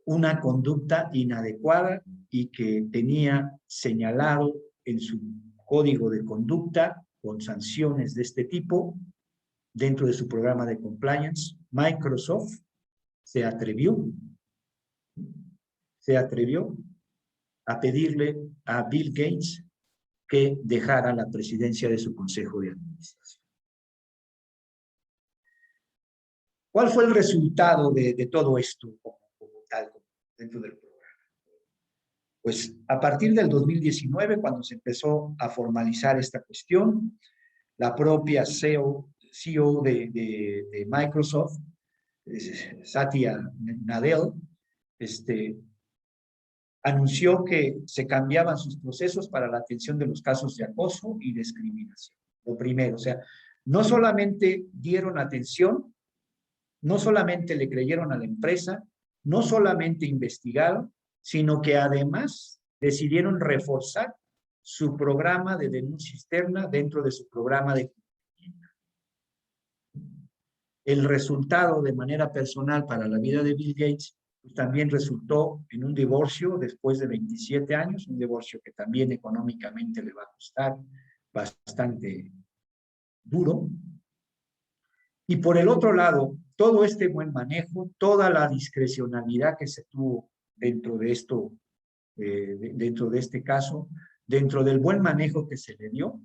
Speaker 4: una conducta inadecuada y que tenía señalado en su código de conducta con sanciones de este tipo dentro de su programa de compliance. Microsoft se atrevió a pedirle a Bill Gates que dejara la presidencia de su consejo de administración. ¿Cuál fue el resultado de todo esto como tal dentro del programa? Pues a partir del 2019, cuando se empezó a formalizar esta cuestión, la propia CEO de Microsoft, Satya Nadella, anunció que se cambiaban sus procesos para la atención de los casos de acoso y discriminación. Lo primero, o sea, no solamente dieron atención, no solamente le creyeron a la empresa, no solamente investigaron, sino que además decidieron reforzar su programa de denuncia externa dentro de su programa de cumplimiento. El resultado de manera personal para la vida de Bill Gates pues, también resultó en un divorcio después de 27 años, un divorcio que también económicamente le va a costar bastante duro. Y por el otro lado, todo este buen manejo, toda la discrecionalidad que se tuvo dentro de esto, dentro de este caso, dentro del buen manejo que se le dio,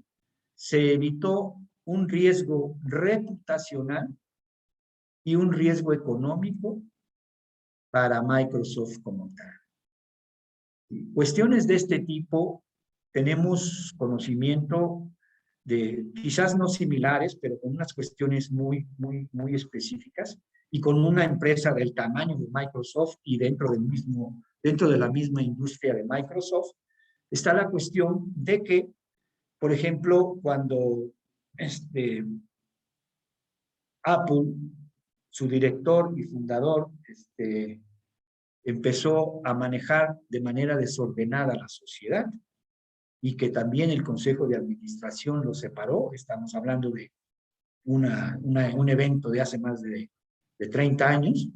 Speaker 4: se evitó un riesgo reputacional y un riesgo económico para Microsoft como tal. Cuestiones de este tipo, tenemos conocimiento de, quizás no similares, pero con unas cuestiones muy específicas y con una empresa del tamaño de Microsoft y dentro de la misma industria de Microsoft, está la cuestión de que, por ejemplo, cuando Apple, su director y fundador, empezó a manejar de manera desordenada la sociedad y que también el Consejo de Administración lo separó. Estamos hablando de un evento de hace más de 30 años,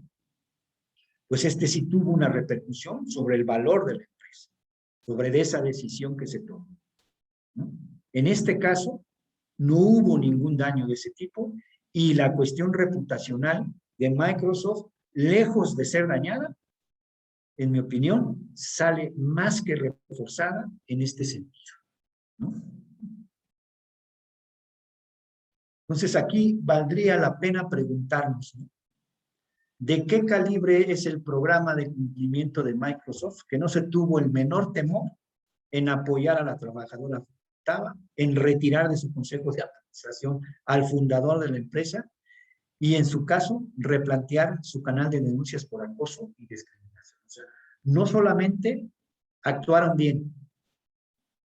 Speaker 4: pues sí tuvo una repercusión sobre el valor de la empresa, sobre esa decisión que se tomó, ¿no? En este caso, no hubo ningún daño de ese tipo y la cuestión reputacional de Microsoft, lejos de ser dañada, en mi opinión, sale más que reforzada en este sentido, ¿no? Entonces aquí valdría la pena preguntarnos, ¿no?, ¿de qué calibre es el programa de cumplimiento de Microsoft, que no se tuvo el menor temor en apoyar a la trabajadora afectada, en retirar de su consejo de administración al fundador de la empresa y en su caso replantear su canal de denuncias por acoso y discriminación? O sea, no solamente actuaron bien,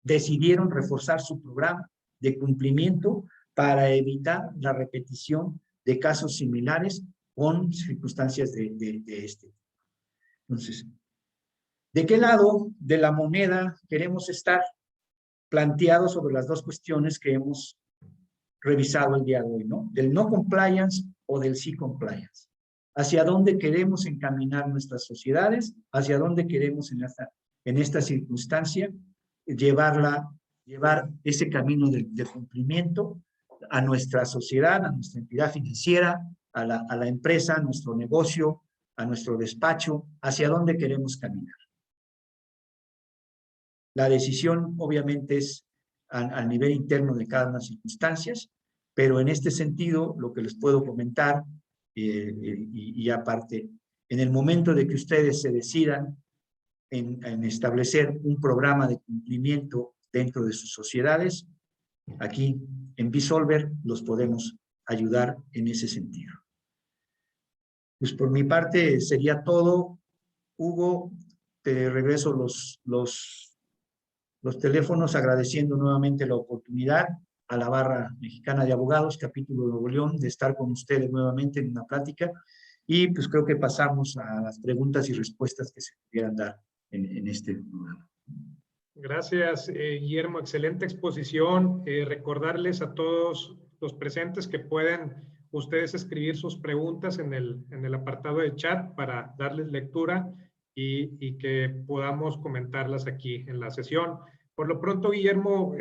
Speaker 4: decidieron reforzar su programa de cumplimiento para evitar la repetición de casos similares con circunstancias de este tipo. Entonces, ¿de qué lado de la moneda queremos estar? Planteado sobre las dos cuestiones que hemos revisado el día de hoy, ¿no? Del no compliance o del sí compliance. ¿Hacia dónde queremos encaminar nuestras sociedades? ¿Hacia dónde queremos en esta circunstancia llevar ese camino de cumplimiento a nuestra sociedad, a nuestra entidad financiera, a la empresa, a nuestro negocio, a nuestro despacho? ¿Hacia dónde queremos caminar? La decisión obviamente es al nivel interno de cada una de las circunstancias, pero en este sentido lo que les puedo comentar y aparte, en el momento de que ustedes se decidan en establecer un programa de cumplimiento dentro de sus sociedades, aquí en Bisolver los podemos ayudar en ese sentido. Pues por mi parte sería todo. Hugo, te regreso los teléfonos agradeciendo nuevamente la oportunidad a la Barra Mexicana de Abogados, capítulo de Nuevo León, de estar con ustedes nuevamente en una plática y pues creo que pasamos a las preguntas y respuestas que se pudieran dar en este programa.
Speaker 3: Gracias, Guillermo. Excelente exposición. Recordarles a todos los presentes que pueden ustedes escribir sus preguntas en el apartado de chat para darles lectura y que podamos comentarlas aquí en la sesión. Por lo pronto, Guillermo,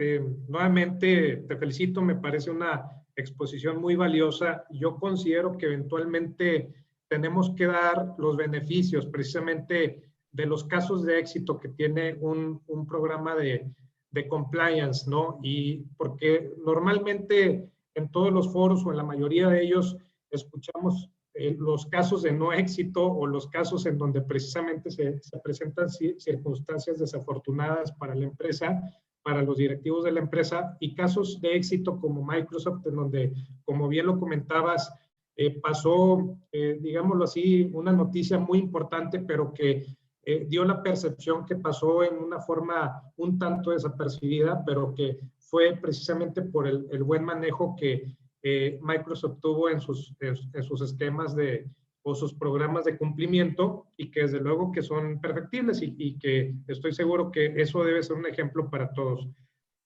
Speaker 3: nuevamente te felicito. Me parece una exposición muy valiosa. Yo considero que eventualmente tenemos que dar los beneficios precisamente de los casos de éxito que tiene un programa de compliance, ¿no? Y porque normalmente en todos los foros o en la mayoría de ellos escuchamos los casos de no éxito o los casos en donde precisamente se presentan circunstancias desafortunadas para la empresa, para los directivos de la empresa, y casos de éxito como Microsoft, en donde, como bien lo comentabas, pasó, digámoslo así, una noticia muy importante, pero que dio la percepción que pasó en una forma un tanto desapercibida, pero que fue precisamente por el buen manejo que Microsoft tuvo en sus esquemas o sus programas de cumplimiento, y que desde luego que son perfectibles y que estoy seguro que eso debe ser un ejemplo para todos.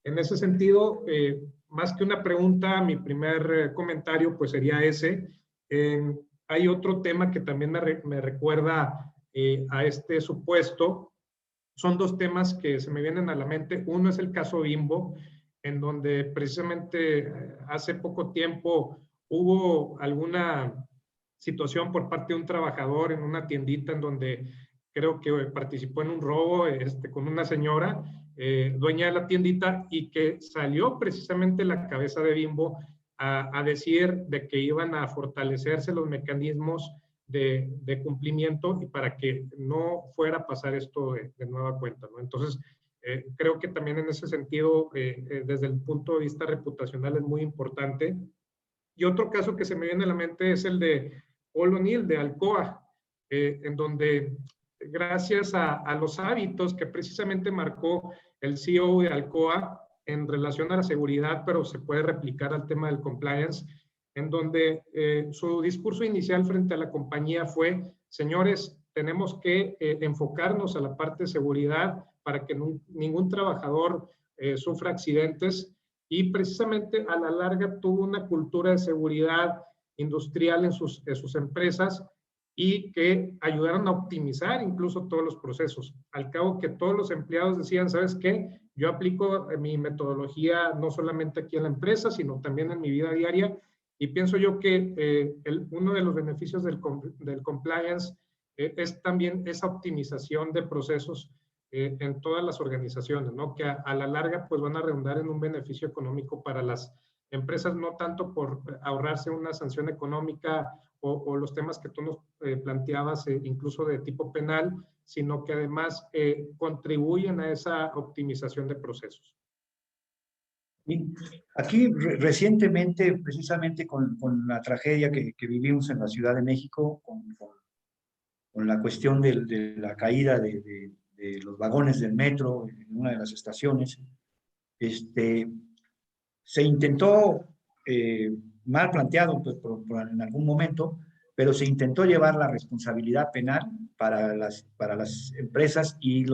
Speaker 3: En ese sentido, más que una pregunta, mi primer comentario pues sería ese. Hay otro tema que también me recuerda a este supuesto. Son dos temas que se me vienen a la mente. Uno es el caso Bimbo, en donde precisamente hace poco tiempo hubo alguna situación por parte de un trabajador en una tiendita en donde creo que participó en un robo con una señora dueña de la tiendita, y que salió precisamente la cabeza de Bimbo a decir de que iban a fortalecerse los mecanismos de cumplimiento y para que no fuera a pasar esto de nueva cuenta, ¿no? Entonces, creo que también en ese sentido, desde el punto de vista reputacional, es muy importante. Y otro caso que se me viene a la mente es el de Paul O'Neill, de Alcoa, en donde gracias a los hábitos que precisamente marcó el CEO de Alcoa en relación a la seguridad, pero se puede replicar al tema del compliance, en donde su discurso inicial frente a la compañía fue: señores, tenemos que enfocarnos a la parte de seguridad para que ningún trabajador sufra accidentes, y precisamente a la larga tuvo una cultura de seguridad industrial en sus empresas, y que ayudaron a optimizar incluso todos los procesos. Al cabo que todos los empleados decían: ¿sabes qué? Yo aplico mi metodología no solamente aquí en la empresa, sino también en mi vida diaria. Y pienso yo que uno de los beneficios del compliance es también esa optimización de procesos en todas las organizaciones, ¿no? Que a la larga pues van a redundar en un beneficio económico para las empresas, no tanto por ahorrarse una sanción económica o los temas que tú nos planteabas, incluso de tipo penal, sino que además contribuyen a esa optimización de procesos.
Speaker 4: Aquí recientemente, precisamente con la tragedia que vivimos en la Ciudad de México, con la cuestión de la caída de los vagones del metro en una de las estaciones, se intentó, mal planteado pues, en algún momento, pero se intentó llevar la responsabilidad penal para las empresas y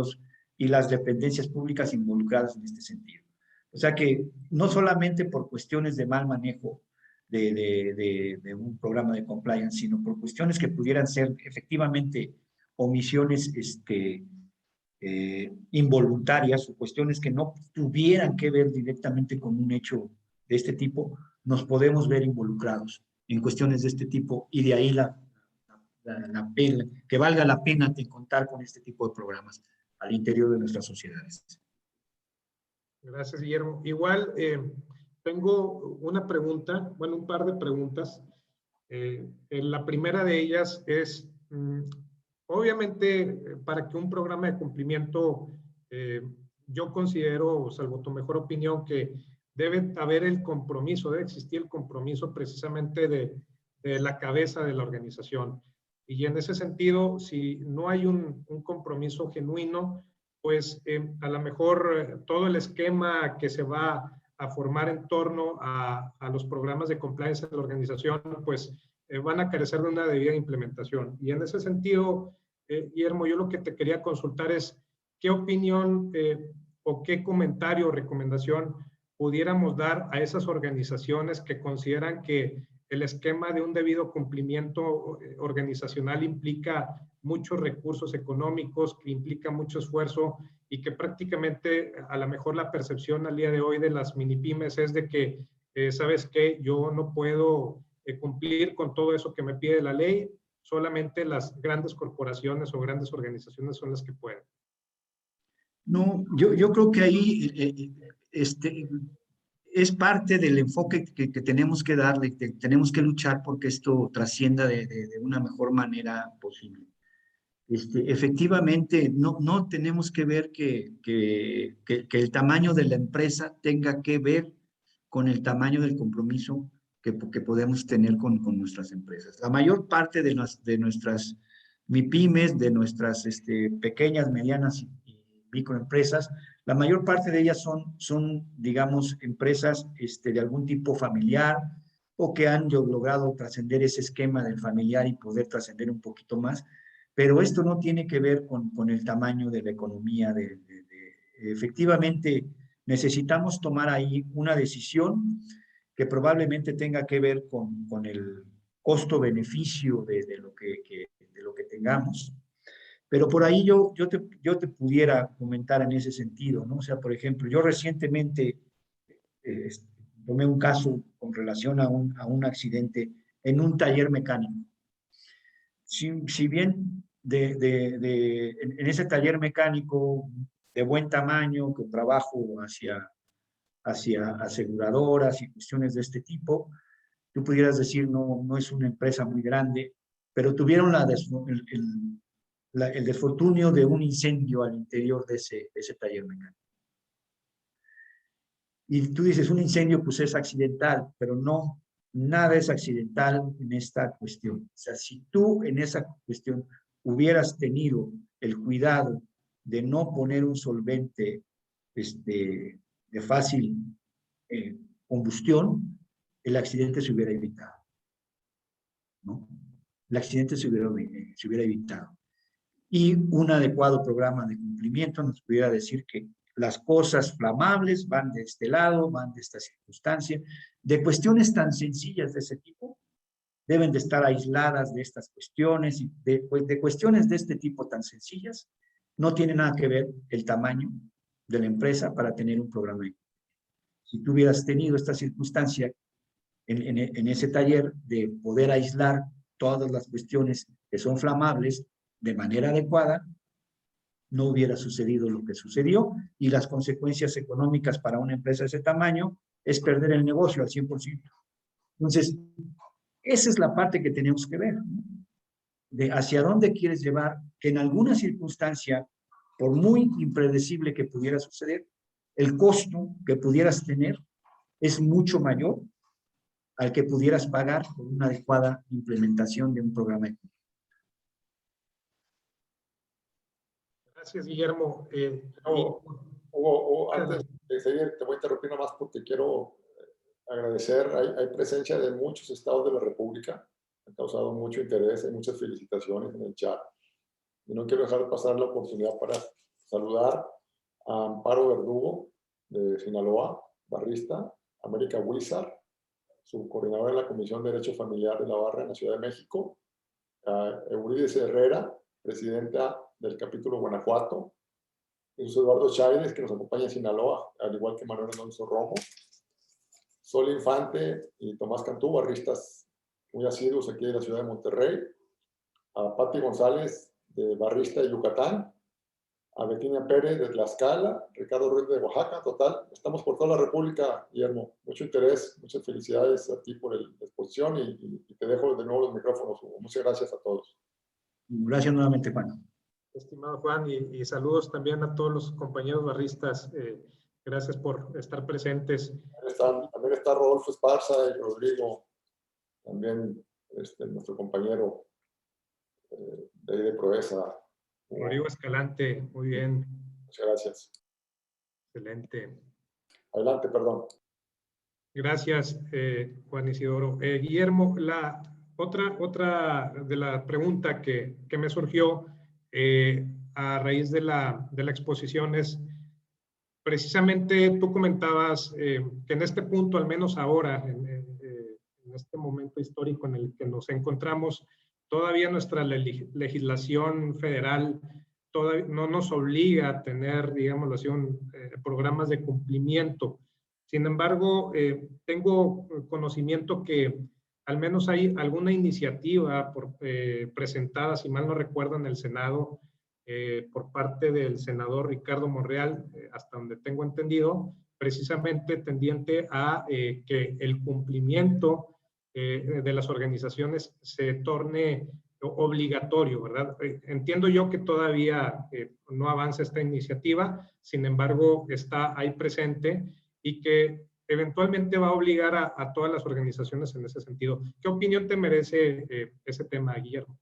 Speaker 4: las dependencias públicas involucradas en este sentido. O sea que no solamente por cuestiones de mal manejo de un programa de compliance, sino por cuestiones que pudieran ser efectivamente omisiones involuntarias o cuestiones que no tuvieran que ver directamente con un hecho de este tipo, nos podemos ver involucrados en cuestiones de este tipo, y de ahí la pena, que valga la pena de contar con este tipo de programas al interior de nuestras sociedades.
Speaker 3: Gracias, Guillermo. Igual tengo una pregunta, bueno, un par de preguntas. La primera de ellas es, obviamente, para que un programa de cumplimiento, yo considero, salvo tu mejor opinión, que debe haber el compromiso, debe existir el compromiso precisamente de la cabeza de la organización. Y en ese sentido, si no hay un compromiso genuino, pues a lo mejor todo el esquema que se va a formar en torno a los programas de compliance de la organización, pues van a carecer de una debida implementación. Y en ese sentido, Guillermo, yo lo que te quería consultar es, ¿qué opinión o qué comentario o recomendación pudiéramos dar a esas organizaciones que consideran que el esquema de un debido cumplimiento organizacional implica muchos recursos económicos, que implica mucho esfuerzo y que prácticamente a lo mejor la percepción al día de hoy de las mini pymes es de que, ¿sabes qué? Yo no puedo cumplir con todo eso que me pide la ley, solamente las grandes corporaciones o grandes organizaciones son las que pueden.
Speaker 4: No, yo creo que ahí es parte del enfoque que tenemos que darle, que tenemos que luchar porque esto trascienda de una mejor manera posible. Efectivamente, no tenemos que ver que el tamaño de la empresa tenga que ver con el tamaño del compromiso que podemos tener con nuestras empresas. La mayor parte de nuestras MIPYMES, de nuestras pequeñas, medianas y microempresas, la mayor parte de ellas son digamos, empresas de algún tipo familiar o que han logrado trascender ese esquema del familiar y poder trascender un poquito más. Pero esto no tiene que ver con el tamaño de la economía. Efectivamente, necesitamos tomar ahí una decisión que probablemente tenga que ver con el costo-beneficio de lo que tengamos. Pero por ahí yo te pudiera comentar en ese sentido, ¿no? O sea, por ejemplo, yo recientemente tomé un caso con relación a un accidente en un taller mecánico. Si bien en ese taller mecánico de buen tamaño, con trabajo hacia aseguradoras y cuestiones de este tipo, tú pudieras decir no es una empresa muy grande, pero tuvieron el desfortunio de un incendio al interior de ese taller mecánico. Y tú dices, un incendio pues es accidental, pero no, nada es accidental en esta cuestión. O sea, si tú en esa cuestión hubieras tenido el cuidado de no poner un solvente de fácil combustión, el accidente se hubiera evitado, ¿no? El accidente se hubiera evitado. Y un adecuado programa de cumplimiento nos pudiera decir que las cosas flamables van de este lado, van de esta circunstancia. De cuestiones tan sencillas de ese tipo, deben de estar aisladas de estas cuestiones. Y de cuestiones de este tipo tan sencillas, no tiene nada que ver el tamaño de la empresa para tener un programa. Si tú hubieras tenido esta circunstancia en ese taller de poder aislar todas las cuestiones que son flamables de manera adecuada, no hubiera sucedido lo que sucedió, y las consecuencias económicas para una empresa de ese tamaño es perder el negocio al 100%. Entonces, esa es la parte que tenemos que ver, ¿no? De hacia dónde quieres llevar, que en alguna circunstancia, por muy impredecible que pudiera suceder, el costo que pudieras tener es mucho mayor al que pudieras pagar por una adecuada implementación de un programa económico.
Speaker 3: Gracias, Guillermo.
Speaker 1: Hugo, antes de seguir, te voy a interrumpir nomás porque quiero agradecer. Hay presencia de muchos estados de la República. Ha causado mucho interés, hay muchas felicitaciones en el chat. Y no quiero dejar pasar la oportunidad para saludar a Amparo Verdugo, de Sinaloa, barrista, América Huizar, subcoordinadora de la Comisión de Derecho Familiar de la Barra en la Ciudad de México, a Euridice Herrera, presidenta del capítulo Guanajuato, Jesús Eduardo Chávez, que nos acompaña en Sinaloa, al igual que Manuel Alonso Romo, Sol Infante y Tomás Cantú, barristas muy asiduos aquí de la ciudad de Monterrey, a Pati González, de barrista de Yucatán, a Betina Pérez de Tlaxcala, Ricardo Ruiz de Oaxaca. Total, estamos por toda la República, Guillermo. Mucho interés, muchas felicidades a ti por la exposición y te dejo de nuevo los micrófonos, Hugo. Muchas gracias a todos.
Speaker 4: Gracias nuevamente, Juan.
Speaker 3: Estimado Juan, y saludos también a todos los compañeros barristas. Gracias por estar presentes.
Speaker 1: También está Rodolfo Esparza y Rodrigo, también nuestro compañero de Proeza.
Speaker 3: Rodrigo Escalante, muy bien.
Speaker 1: Muchas gracias.
Speaker 3: Excelente.
Speaker 1: Adelante, perdón.
Speaker 3: Gracias, Juan Isidoro. Guillermo, la otra de la pregunta que me surgió a raíz de la exposición es, precisamente tú comentabas que en este punto, al menos ahora, en este momento histórico en el que nos encontramos, todavía nuestra legislación federal todavía no nos obliga a tener, digámoslo así, programas de cumplimiento. Sin embargo, tengo conocimiento que al menos hay alguna iniciativa presentada, si mal no recuerdo, en el Senado, por parte del senador Ricardo Monreal, hasta donde tengo entendido, precisamente tendiente a que el cumplimiento de las organizaciones se torne obligatorio, ¿verdad? Entiendo yo que todavía no avanza esta iniciativa, sin embargo, está ahí presente y que eventualmente va a obligar a todas las organizaciones en ese sentido. ¿Qué opinión te merece ese tema, Guillermo?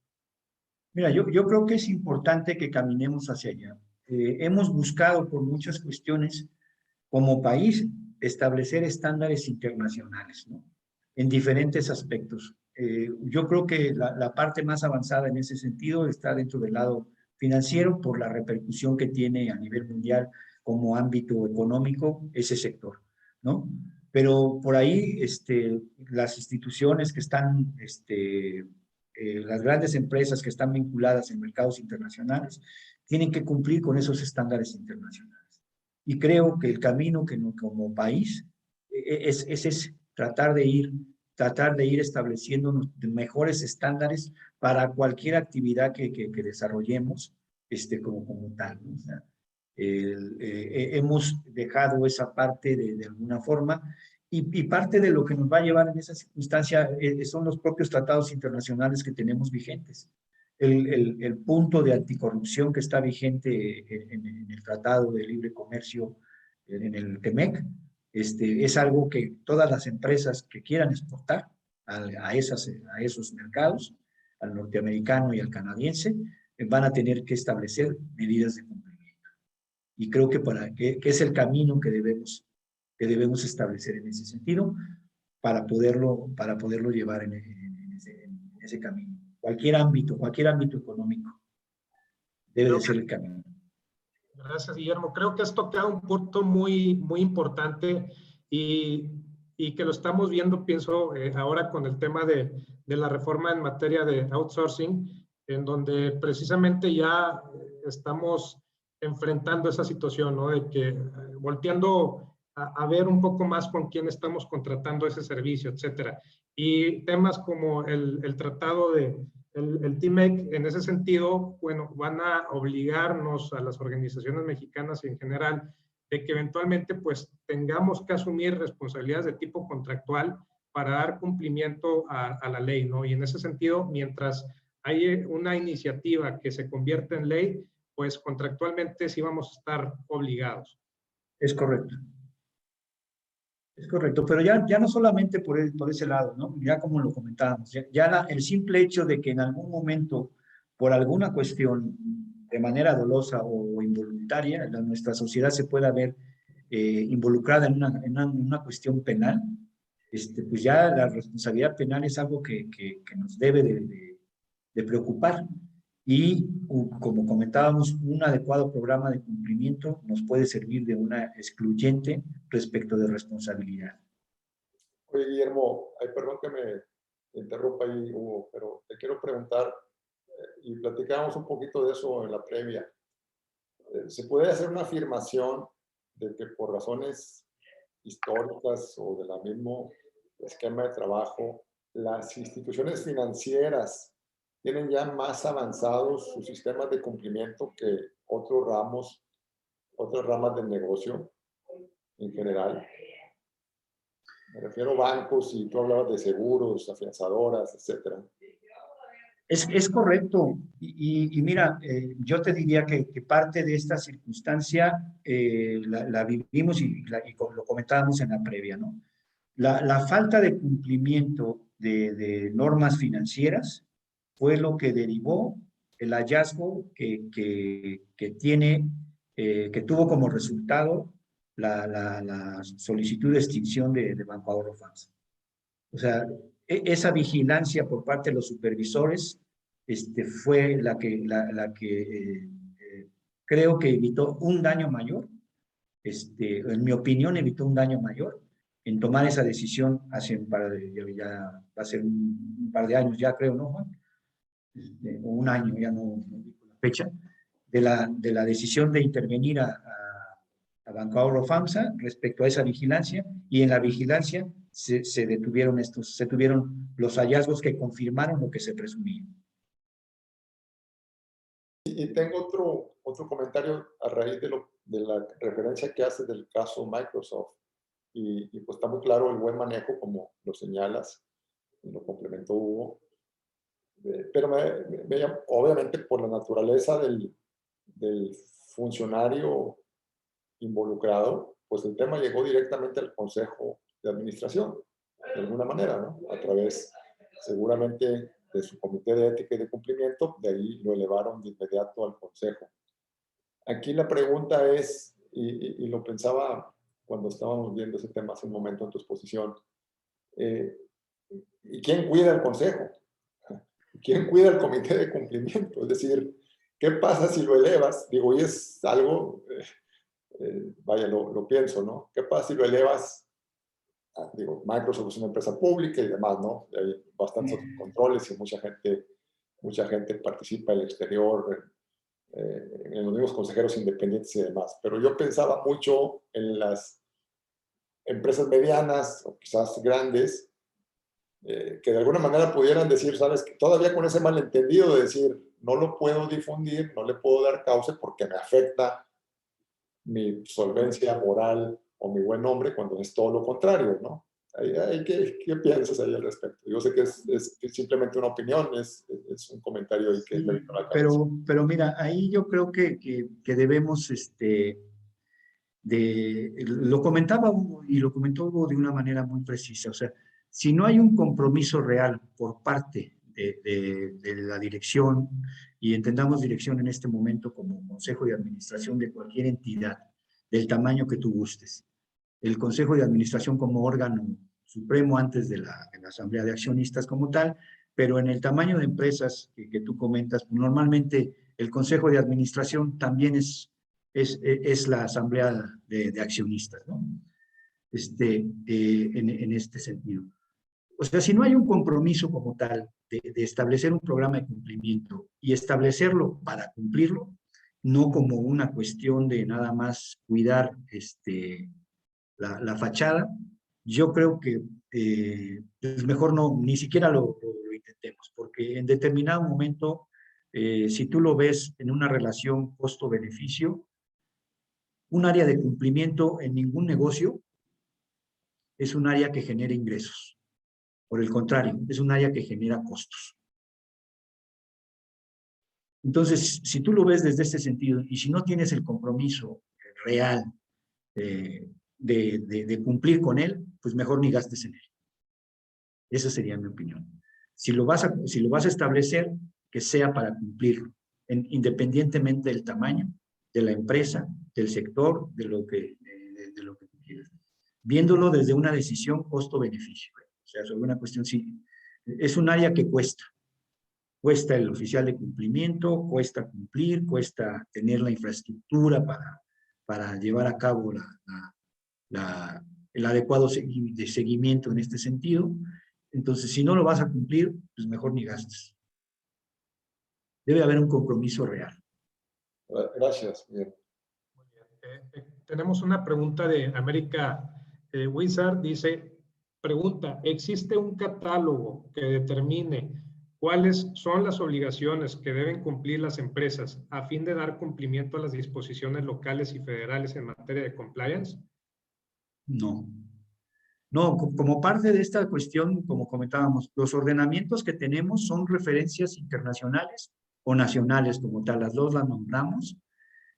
Speaker 4: Mira, yo creo que es importante que caminemos hacia allá. Hemos buscado por muchas cuestiones como país establecer estándares internacionales, ¿no? En diferentes aspectos. Yo creo que la parte más avanzada en ese sentido está dentro del lado financiero por la repercusión que tiene a nivel mundial como ámbito económico ese sector, ¿no? Pero por ahí las instituciones que están, las grandes empresas que están vinculadas en mercados internacionales tienen que cumplir con esos estándares internacionales. Y creo que el camino que como país es tratar de ir estableciendo mejores estándares para cualquier actividad que desarrollemos como tal, ¿no? O sea, hemos dejado esa parte de alguna forma y parte de lo que nos va a llevar en esa circunstancia son los propios tratados internacionales que tenemos vigentes. El punto de anticorrupción que está vigente en el Tratado de Libre Comercio, en el TEMEC, es algo que todas las empresas que quieran exportar a esos mercados, al norteamericano y al canadiense, van a tener que establecer medidas de cumplimiento. Y creo que es el camino que debemos establecer en ese sentido para poderlo llevar en ese camino. Cualquier ámbito económico debe de ser el camino.
Speaker 3: Gracias, Guillermo. Creo que has tocado un punto muy, muy importante y que lo estamos viendo, pienso, ahora con el tema de la reforma en materia de outsourcing, en donde precisamente ya estamos enfrentando esa situación, ¿no? De que volteando a ver un poco más con quién estamos contratando ese servicio, etcétera. Y temas como el tratado el TIMEC, en ese sentido, bueno, van a obligarnos a las organizaciones mexicanas y en general de que eventualmente pues tengamos que asumir responsabilidades de tipo contractual para dar cumplimiento a la ley, ¿no? Y en ese sentido, mientras hay una iniciativa que se convierte en ley, pues contractualmente sí vamos a estar obligados.
Speaker 4: Es correcto. Es correcto, pero ya no solamente por ese lado, ¿no? Ya como lo comentábamos, ya el simple hecho de que en algún momento, por alguna cuestión, de manera dolosa o involuntaria, nuestra sociedad se pueda ver involucrada en una cuestión penal, pues ya la responsabilidad penal es algo que nos debe de preocupar. Y como comentábamos, un adecuado programa de cumplimiento nos puede servir de una excluyente respecto de responsabilidad.
Speaker 1: Oye, Guillermo, perdón que me interrumpa ahí, Hugo, pero te quiero preguntar, y platicábamos un poquito de eso en la previa. ¿Se puede hacer una afirmación de que por razones históricas o del mismo esquema de trabajo, las instituciones financieras tienen ya más avanzados sus sistemas de cumplimiento que otras ramas del negocio en general? Me refiero a bancos y tú hablabas de seguros, afianzadoras, etcétera.
Speaker 4: Es correcto. Y mira, yo te diría que parte de esta circunstancia la vivimos y lo comentábamos en la previa, ¿no? La falta de cumplimiento de normas financieras fue lo que derivó el hallazgo que tuvo como resultado la solicitud de extinción de Banco Ahorro FAMSA. O sea, esa vigilancia por parte de los supervisores fue la que creo que evitó un daño mayor en mi opinión, evitó un daño mayor en tomar esa decisión hace ya va a ser un par de años ya, creo, ¿no, Juan? O un año, ya no digo la fecha, de la decisión de intervenir a Banco Ahorro FAMSA respecto a esa vigilancia, y en la vigilancia se tuvieron los hallazgos que confirmaron lo que se presumía.
Speaker 1: Y tengo otro comentario a raíz de la referencia que hace del caso Microsoft. Y pues está muy claro el buen manejo, como lo señalas, y lo complementó Hugo. Pero obviamente por la naturaleza del funcionario involucrado, pues el tema llegó directamente al Consejo de Administración, de alguna manera, ¿no? A través, seguramente, de su comité de ética y de cumplimiento, de ahí lo elevaron de inmediato al Consejo. Aquí la pregunta es, y lo pensaba cuando estábamos viendo ese tema hace un momento en tu exposición, ¿y quién cuida el Consejo? ¿Quién cuida el comité de cumplimiento? Es decir, ¿qué pasa si lo elevas? Digo, y es algo, vaya, lo pienso, ¿no? ¿Qué pasa si lo elevas? Digo, Microsoft es una empresa pública y demás, ¿no? Hay bastantes controles y mucha gente participa del exterior, en los mismos consejeros independientes y demás. Pero yo pensaba mucho en las empresas medianas o quizás grandes, que de alguna manera pudieran decir, sabes, que todavía con ese malentendido de decir, no lo puedo difundir, no le puedo dar cauce porque me afecta mi solvencia moral o mi buen nombre, cuando es todo lo contrario, ¿no? ¿Qué piensas ahí al respecto? Yo sé que es simplemente una opinión, es un comentario ahí que me vino a la cabeza.
Speaker 4: Pero mira, ahí yo creo que debemos, lo comentaba Hugo, y lo comentó Hugo de una manera muy precisa. O sea, si no hay un compromiso real por parte de la dirección, y entendamos dirección en este momento como consejo de administración de cualquier entidad, del tamaño que tú gustes, el consejo de administración como órgano supremo antes de la asamblea de accionistas como tal, pero en el tamaño de empresas que tú comentas, pues normalmente el consejo de administración también es la asamblea de accionistas, ¿no? En este sentido. O sea, si no hay un compromiso como tal de establecer un programa de cumplimiento y establecerlo para cumplirlo, no como una cuestión de nada más cuidar la fachada, yo creo que es mejor ni siquiera lo intentemos, porque en determinado momento, si tú lo ves en una relación costo-beneficio, un área de cumplimiento en ningún negocio es un área que genera ingresos. Por el contrario, es un área que genera costos. Entonces, si tú lo ves desde este sentido, y si no tienes el compromiso real de cumplir con él, pues mejor ni gastes en él. Esa sería mi opinión. Si lo vas a establecer, que sea para cumplirlo, independientemente del tamaño de la empresa, del sector, de lo que tú quieras. Viéndolo desde una decisión costo-beneficio. O sea, sobre una cuestión, sí, es un área que cuesta. Cuesta el oficial de cumplimiento, cuesta cumplir, cuesta tener la infraestructura para llevar a cabo el adecuado seguimiento en este sentido. Entonces, si no lo vas a cumplir, pues mejor ni gastes. Debe haber un compromiso real.
Speaker 1: Gracias, bien.
Speaker 3: Muy bien. Tenemos una pregunta de América Wizard. Dice, pregunta, ¿existe un catálogo que determine cuáles son las obligaciones que deben cumplir las empresas a fin de dar cumplimiento a las disposiciones locales y federales en materia de compliance?
Speaker 4: No. No, como parte de esta cuestión, como comentábamos, los ordenamientos que tenemos son referencias internacionales o nacionales como tal, las dos las nombramos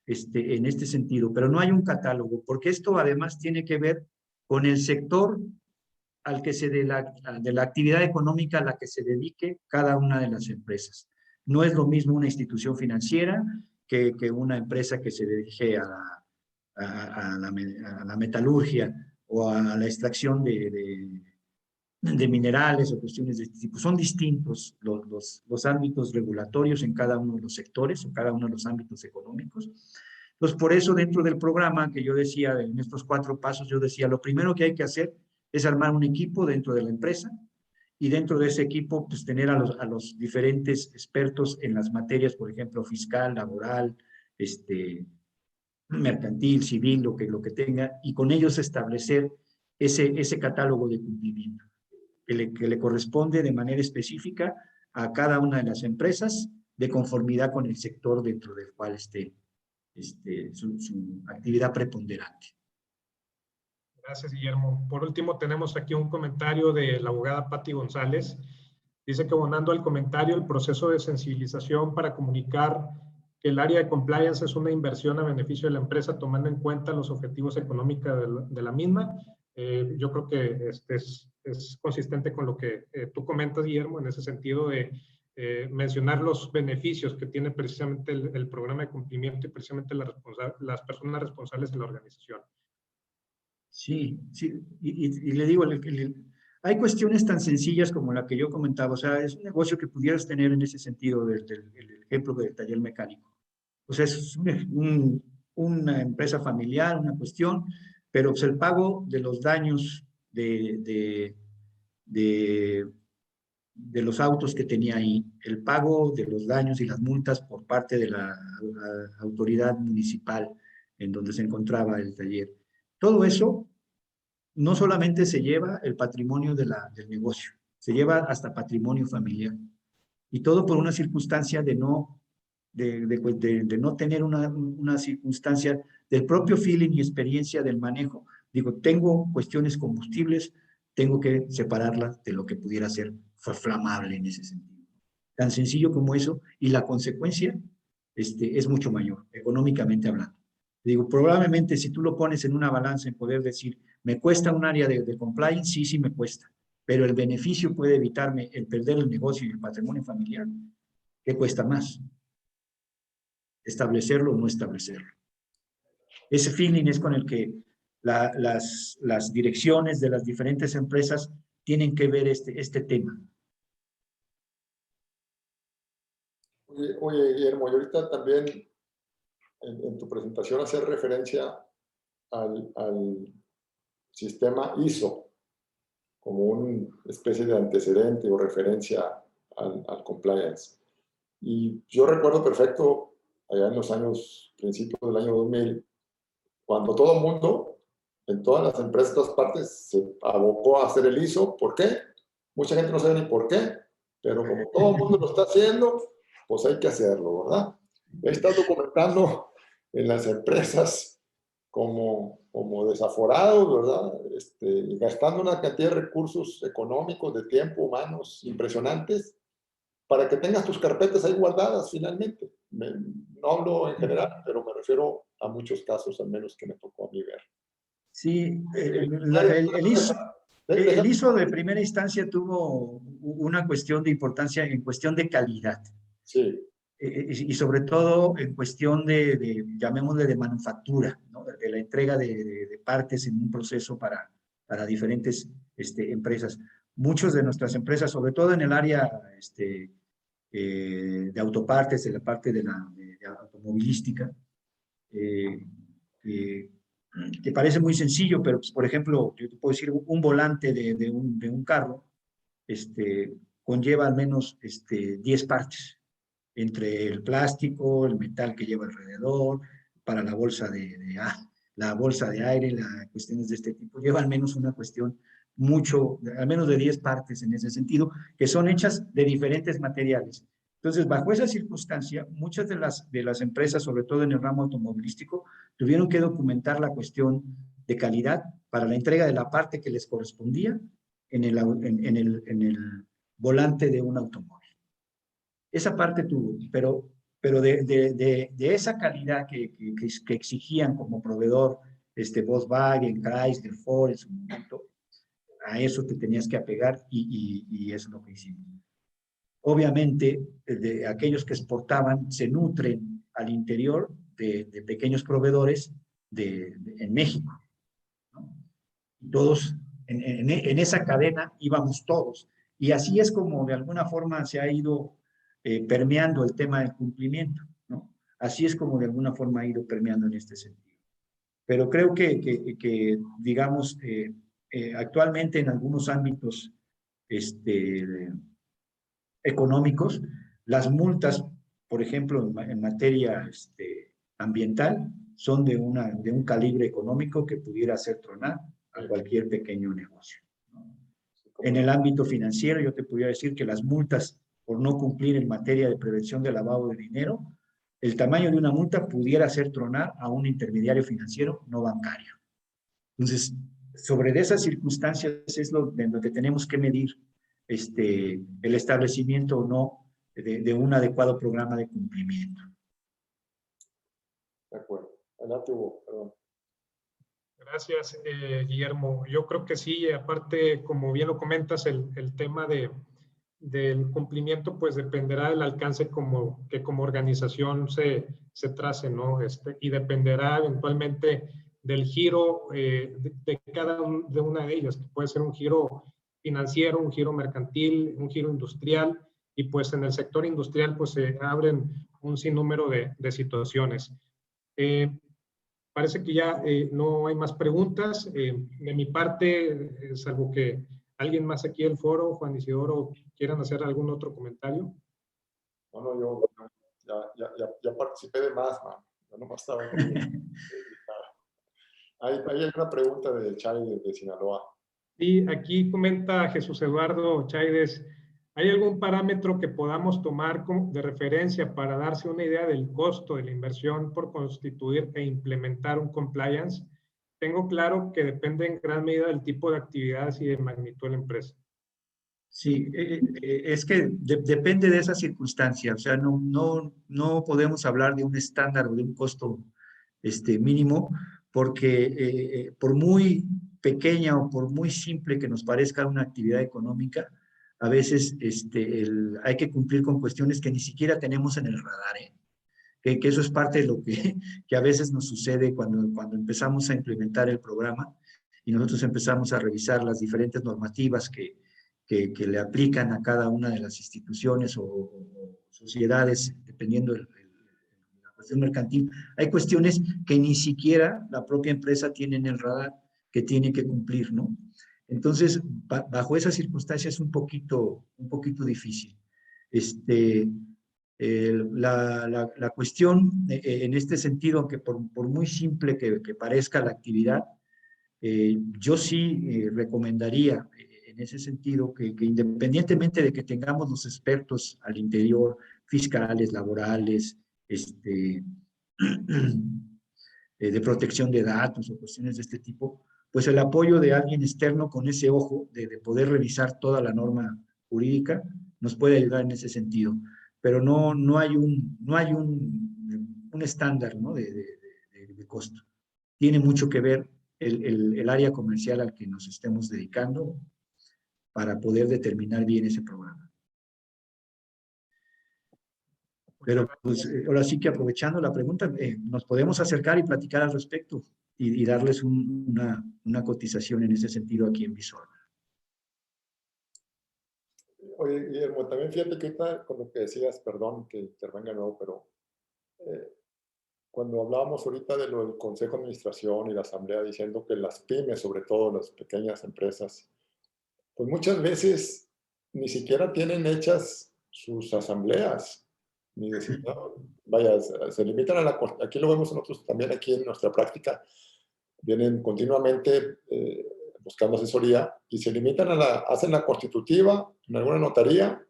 Speaker 4: en este sentido, pero no hay un catálogo, porque esto además tiene que ver con el sector al que de la actividad económica a la que se dedique cada una de las empresas. No es lo mismo una institución financiera que una empresa que se dedique a la metalurgia o a la extracción de minerales o cuestiones de este tipo. Son distintos los ámbitos regulatorios en cada uno de los sectores o cada uno de los ámbitos económicos. Entonces, por eso dentro del programa que yo decía, en estos 4 pasos, yo decía, lo primero que hay que hacer es armar un equipo dentro de la empresa y dentro de ese equipo, pues tener a los diferentes expertos en las materias, por ejemplo, fiscal, laboral, mercantil, civil, lo que tenga, y con ellos establecer ese catálogo de cumplimiento que le corresponde de manera específica a cada una de las empresas de conformidad con el sector dentro del cual esté su actividad preponderante.
Speaker 3: Gracias, Guillermo. Por último, tenemos aquí un comentario de la abogada Patti González. Dice que, abonando al comentario, el proceso de sensibilización para comunicar que el área de compliance es una inversión a beneficio de la empresa, tomando en cuenta los objetivos económicos de la misma. Yo creo que es consistente con lo que tú comentas, Guillermo, en ese sentido de mencionar los beneficios que tiene precisamente el programa de cumplimiento y precisamente las personas responsables de la organización. Sí,
Speaker 4: sí, y le digo, hay cuestiones tan sencillas como la que yo comentaba, o sea, es un negocio que pudieras tener en ese sentido del ejemplo del taller mecánico. O sea, es una empresa familiar, una cuestión, pero pues el pago de los daños de los autos que tenía ahí, el pago de los daños y las multas por parte de la autoridad municipal en donde se encontraba el taller. Todo eso no solamente se lleva el patrimonio del negocio, se lleva hasta patrimonio familiar. Y todo por una circunstancia de no tener una circunstancia del propio feeling y experiencia del manejo. Digo, tengo cuestiones combustibles, tengo que separarlas de lo que pudiera ser flamable en ese sentido. Tan sencillo como eso, y la consecuencia es mucho mayor, económicamente hablando. Digo, probablemente si tú lo pones en una balanza en poder decir, ¿me cuesta un área de compliance? Sí me cuesta, pero el beneficio puede evitarme el perder el negocio y el patrimonio familiar. ¿Qué cuesta más? Establecerlo o no establecerlo. Ese feeling es con el que las direcciones de las diferentes empresas tienen que ver este tema.
Speaker 1: Oye, Guillermo, y ahorita también en tu presentación hacer referencia al sistema ISO como una especie de antecedente o referencia al compliance. Y yo recuerdo perfecto, allá en los principios del año 2000, cuando todo el mundo, en todas las empresas, en todas partes, se abocó a hacer el ISO. ¿Por qué? Mucha gente no sabe ni por qué, pero como todo el mundo lo está haciendo, pues hay que hacerlo, ¿verdad? He estado documentando en las empresas como desaforados, ¿verdad? Gastando una cantidad de recursos económicos, de tiempo, humanos, impresionantes, para que tengas tus carpetas ahí guardadas finalmente. No hablo en general, pero me refiero a muchos casos, al menos que me tocó a mí ver.
Speaker 4: Sí, el ISO de primera instancia tuvo una cuestión de importancia en cuestión de calidad.
Speaker 1: Sí.
Speaker 4: Y sobre todo en cuestión llamémosle, de manufactura, ¿no? De la entrega de partes en un proceso para diferentes empresas. Muchas de nuestras empresas, sobre todo en el área de autopartes, de la parte de automovilística, que parece muy sencillo, pero pues, por ejemplo, yo te puedo decir, un volante de un carro conlleva al menos 10 partes, entre el plástico, el metal que lleva alrededor, para la bolsa la bolsa de aire, las cuestiones de este tipo, lleva al menos una cuestión al menos de 10 partes en ese sentido, que son hechas de diferentes materiales. Entonces, bajo esa circunstancia, muchas de las empresas, sobre todo en el ramo automovilístico, tuvieron que documentar la cuestión de calidad para la entrega de la parte que les correspondía en el volante de un automóvil. Esa parte tuvo, pero de esa calidad que exigían como proveedor Volkswagen, Chrysler, Ford en su momento, a eso te tenías que apegar y eso es lo que hicimos. Obviamente, de aquellos que exportaban se nutren al interior de pequeños proveedores en México, ¿no? Todos, en esa cadena íbamos todos. Y así es como de alguna forma se ha ido permeando el tema del cumplimiento, ¿no? Así es como de alguna forma ha ido permeando en este sentido. Pero creo que digamos, actualmente en algunos ámbitos económicos, las multas, por ejemplo, en materia ambiental, son de un calibre económico que pudiera hacer tronar a cualquier pequeño negocio, ¿no? En el ámbito financiero, yo te podría decir que las multas por no cumplir en materia de prevención de lavado de dinero, el tamaño de una multa pudiera hacer tronar a un intermediario financiero no bancario. Entonces, sobre esas circunstancias es en lo que tenemos que medir el establecimiento o no de un adecuado programa de cumplimiento.
Speaker 1: De acuerdo. Adelante, Hugo, perdón.
Speaker 3: Gracias, Guillermo. Yo creo que sí, aparte, como bien lo comentas, el tema del cumplimiento, pues dependerá del alcance que como organización se trace, ¿no? Y dependerá eventualmente del giro de cada de una de ellas, que puede ser un giro financiero, un giro mercantil, un giro industrial, y pues en el sector industrial pues se abren un sinnúmero de situaciones. Parece que ya no hay más preguntas. De mi parte, salvo que alguien más aquí del foro, Juan Isidoro, quieran hacer algún otro comentario.
Speaker 1: No, yo ya participé de más, man. Yo nomás estaba aquí. Hay una pregunta de Chay de Sinaloa.
Speaker 3: Y aquí comenta Jesús Eduardo Chaides, ¿hay algún parámetro que podamos tomar de referencia para darse una idea del costo de la inversión por constituir e implementar un compliance? Tengo claro que depende en gran medida del tipo de actividades y de magnitud de la empresa.
Speaker 4: Sí, es que depende de esa circunstancia, o sea, no podemos hablar de un estándar o de un costo mínimo, porque por muy pequeña o por muy simple que nos parezca una actividad económica, a veces hay que cumplir con cuestiones que ni siquiera tenemos en el radar, ¿eh? Que eso es parte de lo que a veces nos sucede cuando empezamos a implementar el programa y nosotros empezamos a revisar las diferentes normativas que le aplican a cada una de las instituciones o sociedades, dependiendo de la cuestión mercantil. Hay cuestiones que ni siquiera la propia empresa tiene en el radar que tiene que cumplir, ¿no? Entonces, bajo esas circunstancias es un poquito difícil. La cuestión en este sentido, aunque por muy simple que parezca la actividad, yo sí recomendaría en ese sentido que independientemente de que tengamos los expertos al interior, fiscales, laborales, de protección de datos o cuestiones de este tipo, pues el apoyo de alguien externo con ese ojo de poder revisar toda la norma jurídica nos puede ayudar en ese sentido. Pero no hay un estándar, ¿no? de costo. Tiene mucho que ver el área comercial al que nos estemos dedicando para poder determinar bien ese programa. Pero pues ahora sí que aprovechando la pregunta, nos podemos acercar y platicar al respecto y darles una cotización en ese sentido aquí en Visor.
Speaker 1: Oye, Guillermo, también fíjate que ahorita con lo que decías, perdón que intervenga de nuevo, pero cuando hablábamos ahorita de lo del Consejo de Administración y la Asamblea diciendo que las pymes, sobre todo las pequeñas empresas, pues muchas veces ni siquiera tienen hechas sus asambleas. Ni decir, no, vaya, se limitan a aquí lo vemos nosotros también aquí en nuestra práctica, vienen continuamente buscando asesoría y se limitan hacen la constitutiva en alguna notaría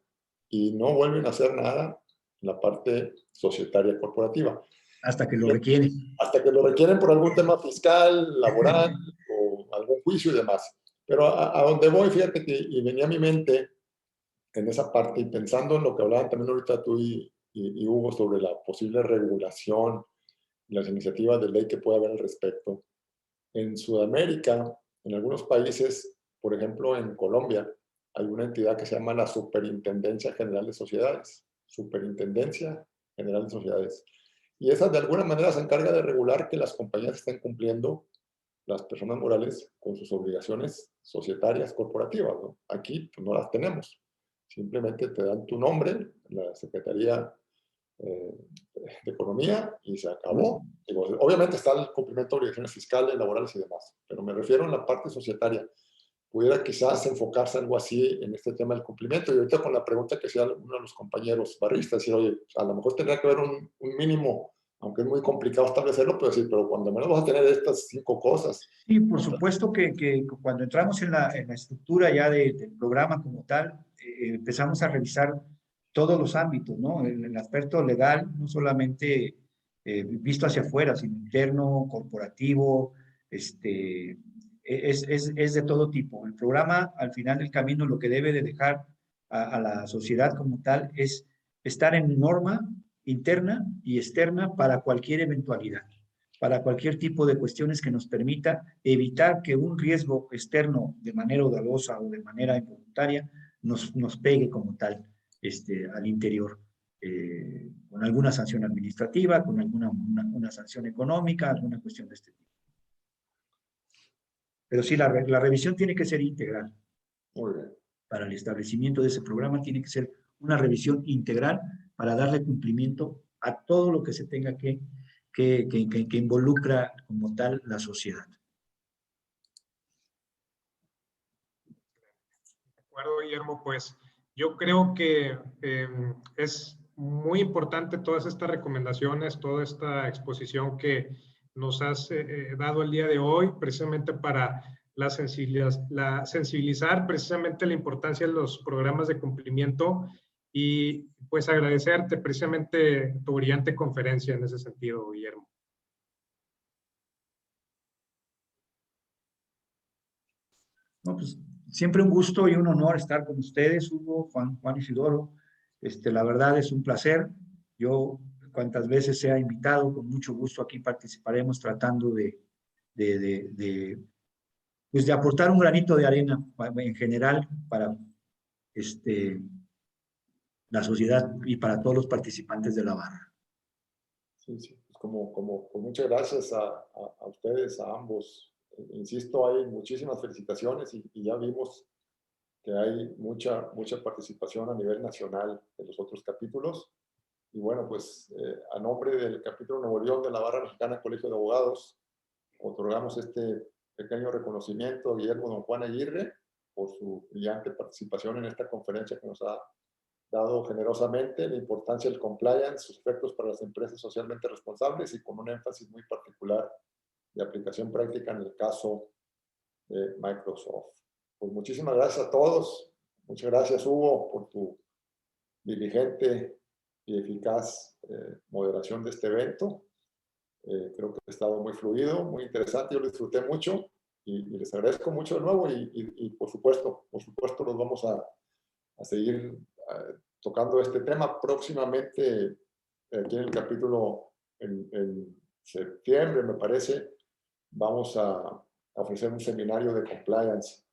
Speaker 1: y no vuelven a hacer nada en la parte societaria corporativa.
Speaker 4: Hasta que lo requieren.
Speaker 1: Hasta que lo requieren por algún tema fiscal, laboral o algún juicio y demás. Pero a donde voy, fíjate que y venía a mi mente en esa parte y pensando en lo que hablaban también ahorita tú y Hugo sobre la posible regulación y las iniciativas de ley que puede haber al respecto. En Sudamérica, en algunos países, por ejemplo en Colombia, hay una entidad que se llama la Superintendencia General de Sociedades. Superintendencia General de Sociedades. Y esa de alguna manera se encarga de regular que las compañías estén cumpliendo, las personas morales, con sus obligaciones societarias, corporativas, ¿no? Aquí pues, no las tenemos. Simplemente te dan tu nombre, la Secretaría de Economía y se acabó. Digo, obviamente está el cumplimiento de obligaciones fiscales, laborales y demás, pero me refiero en la parte societaria. Pudiera quizás enfocarse algo así en este tema del cumplimiento. Y ahorita con la pregunta que hacía uno de los compañeros barristas, decir, oye, a lo mejor tendría que haber un mínimo, aunque es muy complicado establecerlo, pero decir, pero cuando menos vas a tener estas 5 cosas.
Speaker 4: Sí, por supuesto que cuando entramos en la estructura ya del programa como tal, empezamos a revisar todos los ámbitos, ¿no? El aspecto legal, no solamente visto hacia afuera, sino interno, corporativo, es de todo tipo. El programa, al final del camino, lo que debe de dejar a la sociedad como tal es estar en norma interna y externa para cualquier eventualidad, para cualquier tipo de cuestiones que nos permita evitar que un riesgo externo de manera dolosa o de manera involuntaria nos pegue como tal al interior, con alguna sanción administrativa, con una sanción económica, alguna cuestión de este tipo. Pero sí, la revisión tiene que ser integral.
Speaker 1: Muy bien.
Speaker 4: Para el establecimiento de ese programa tiene que ser una revisión integral para darle cumplimiento a todo lo que se tenga que involucra como tal la sociedad.
Speaker 3: De acuerdo, Guillermo, pues yo creo que es muy importante todas estas recomendaciones, toda esta exposición que nos has dado el día de hoy, precisamente para sensibilizar precisamente la importancia de los programas de cumplimiento y pues agradecerte precisamente tu brillante conferencia en ese sentido, Guillermo.
Speaker 4: No, pues siempre un gusto y un honor estar con ustedes, Hugo, Juan Isidoro. La verdad es un placer. Yo, cuantas veces sea invitado, con mucho gusto aquí participaremos tratando pues de aportar un granito de arena en general para la sociedad y para todos los participantes de la barra.
Speaker 1: Sí, sí. Pues muchas gracias a ustedes, a ambos. Insisto, hay muchísimas felicitaciones y ya vimos que hay mucha participación a nivel nacional de los otros capítulos. Y bueno, pues a nombre del capítulo Nuevo León de la Barra Mexicana Colegio de Abogados, otorgamos este pequeño reconocimiento a Guillermo Don Juan Aguirre por su brillante participación en esta conferencia que nos ha dado generosamente la importancia del compliance, sus efectos para las empresas socialmente responsables y con un énfasis muy particular de aplicación práctica en el caso de Microsoft. Pues muchísimas gracias a todos. Muchas gracias, Hugo, por tu diligente y eficaz moderación de este evento. Creo que ha estado muy fluido, muy interesante. Yo lo disfruté mucho y les agradezco mucho de nuevo y por supuesto los vamos a seguir tocando este tema próximamente aquí en el capítulo en septiembre, me parece. Vamos a ofrecer un seminario de compliance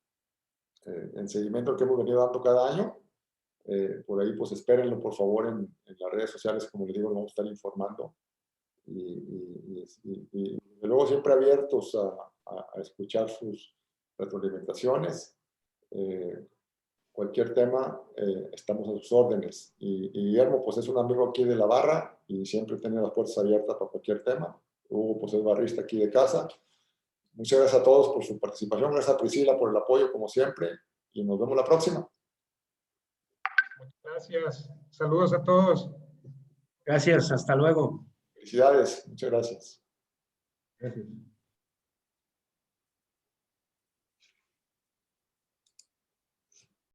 Speaker 1: en seguimiento al que hemos venido dando cada año. Por ahí, pues espérenlo, por favor, en las redes sociales, como les digo, lo vamos a estar informando. Y luego siempre abiertos a escuchar sus retroalimentaciones. Cualquier tema, estamos a sus órdenes. Y Guillermo, pues es un amigo aquí de la barra y siempre tiene las puertas abiertas para cualquier tema. Hugo, pues es barrista aquí de casa. Muchas gracias a todos por su participación. Gracias a Priscila por el apoyo, como siempre. Y nos vemos la próxima.
Speaker 3: Muchas gracias. Saludos a todos.
Speaker 4: Gracias, hasta luego.
Speaker 1: Felicidades. Muchas gracias.
Speaker 4: Gracias.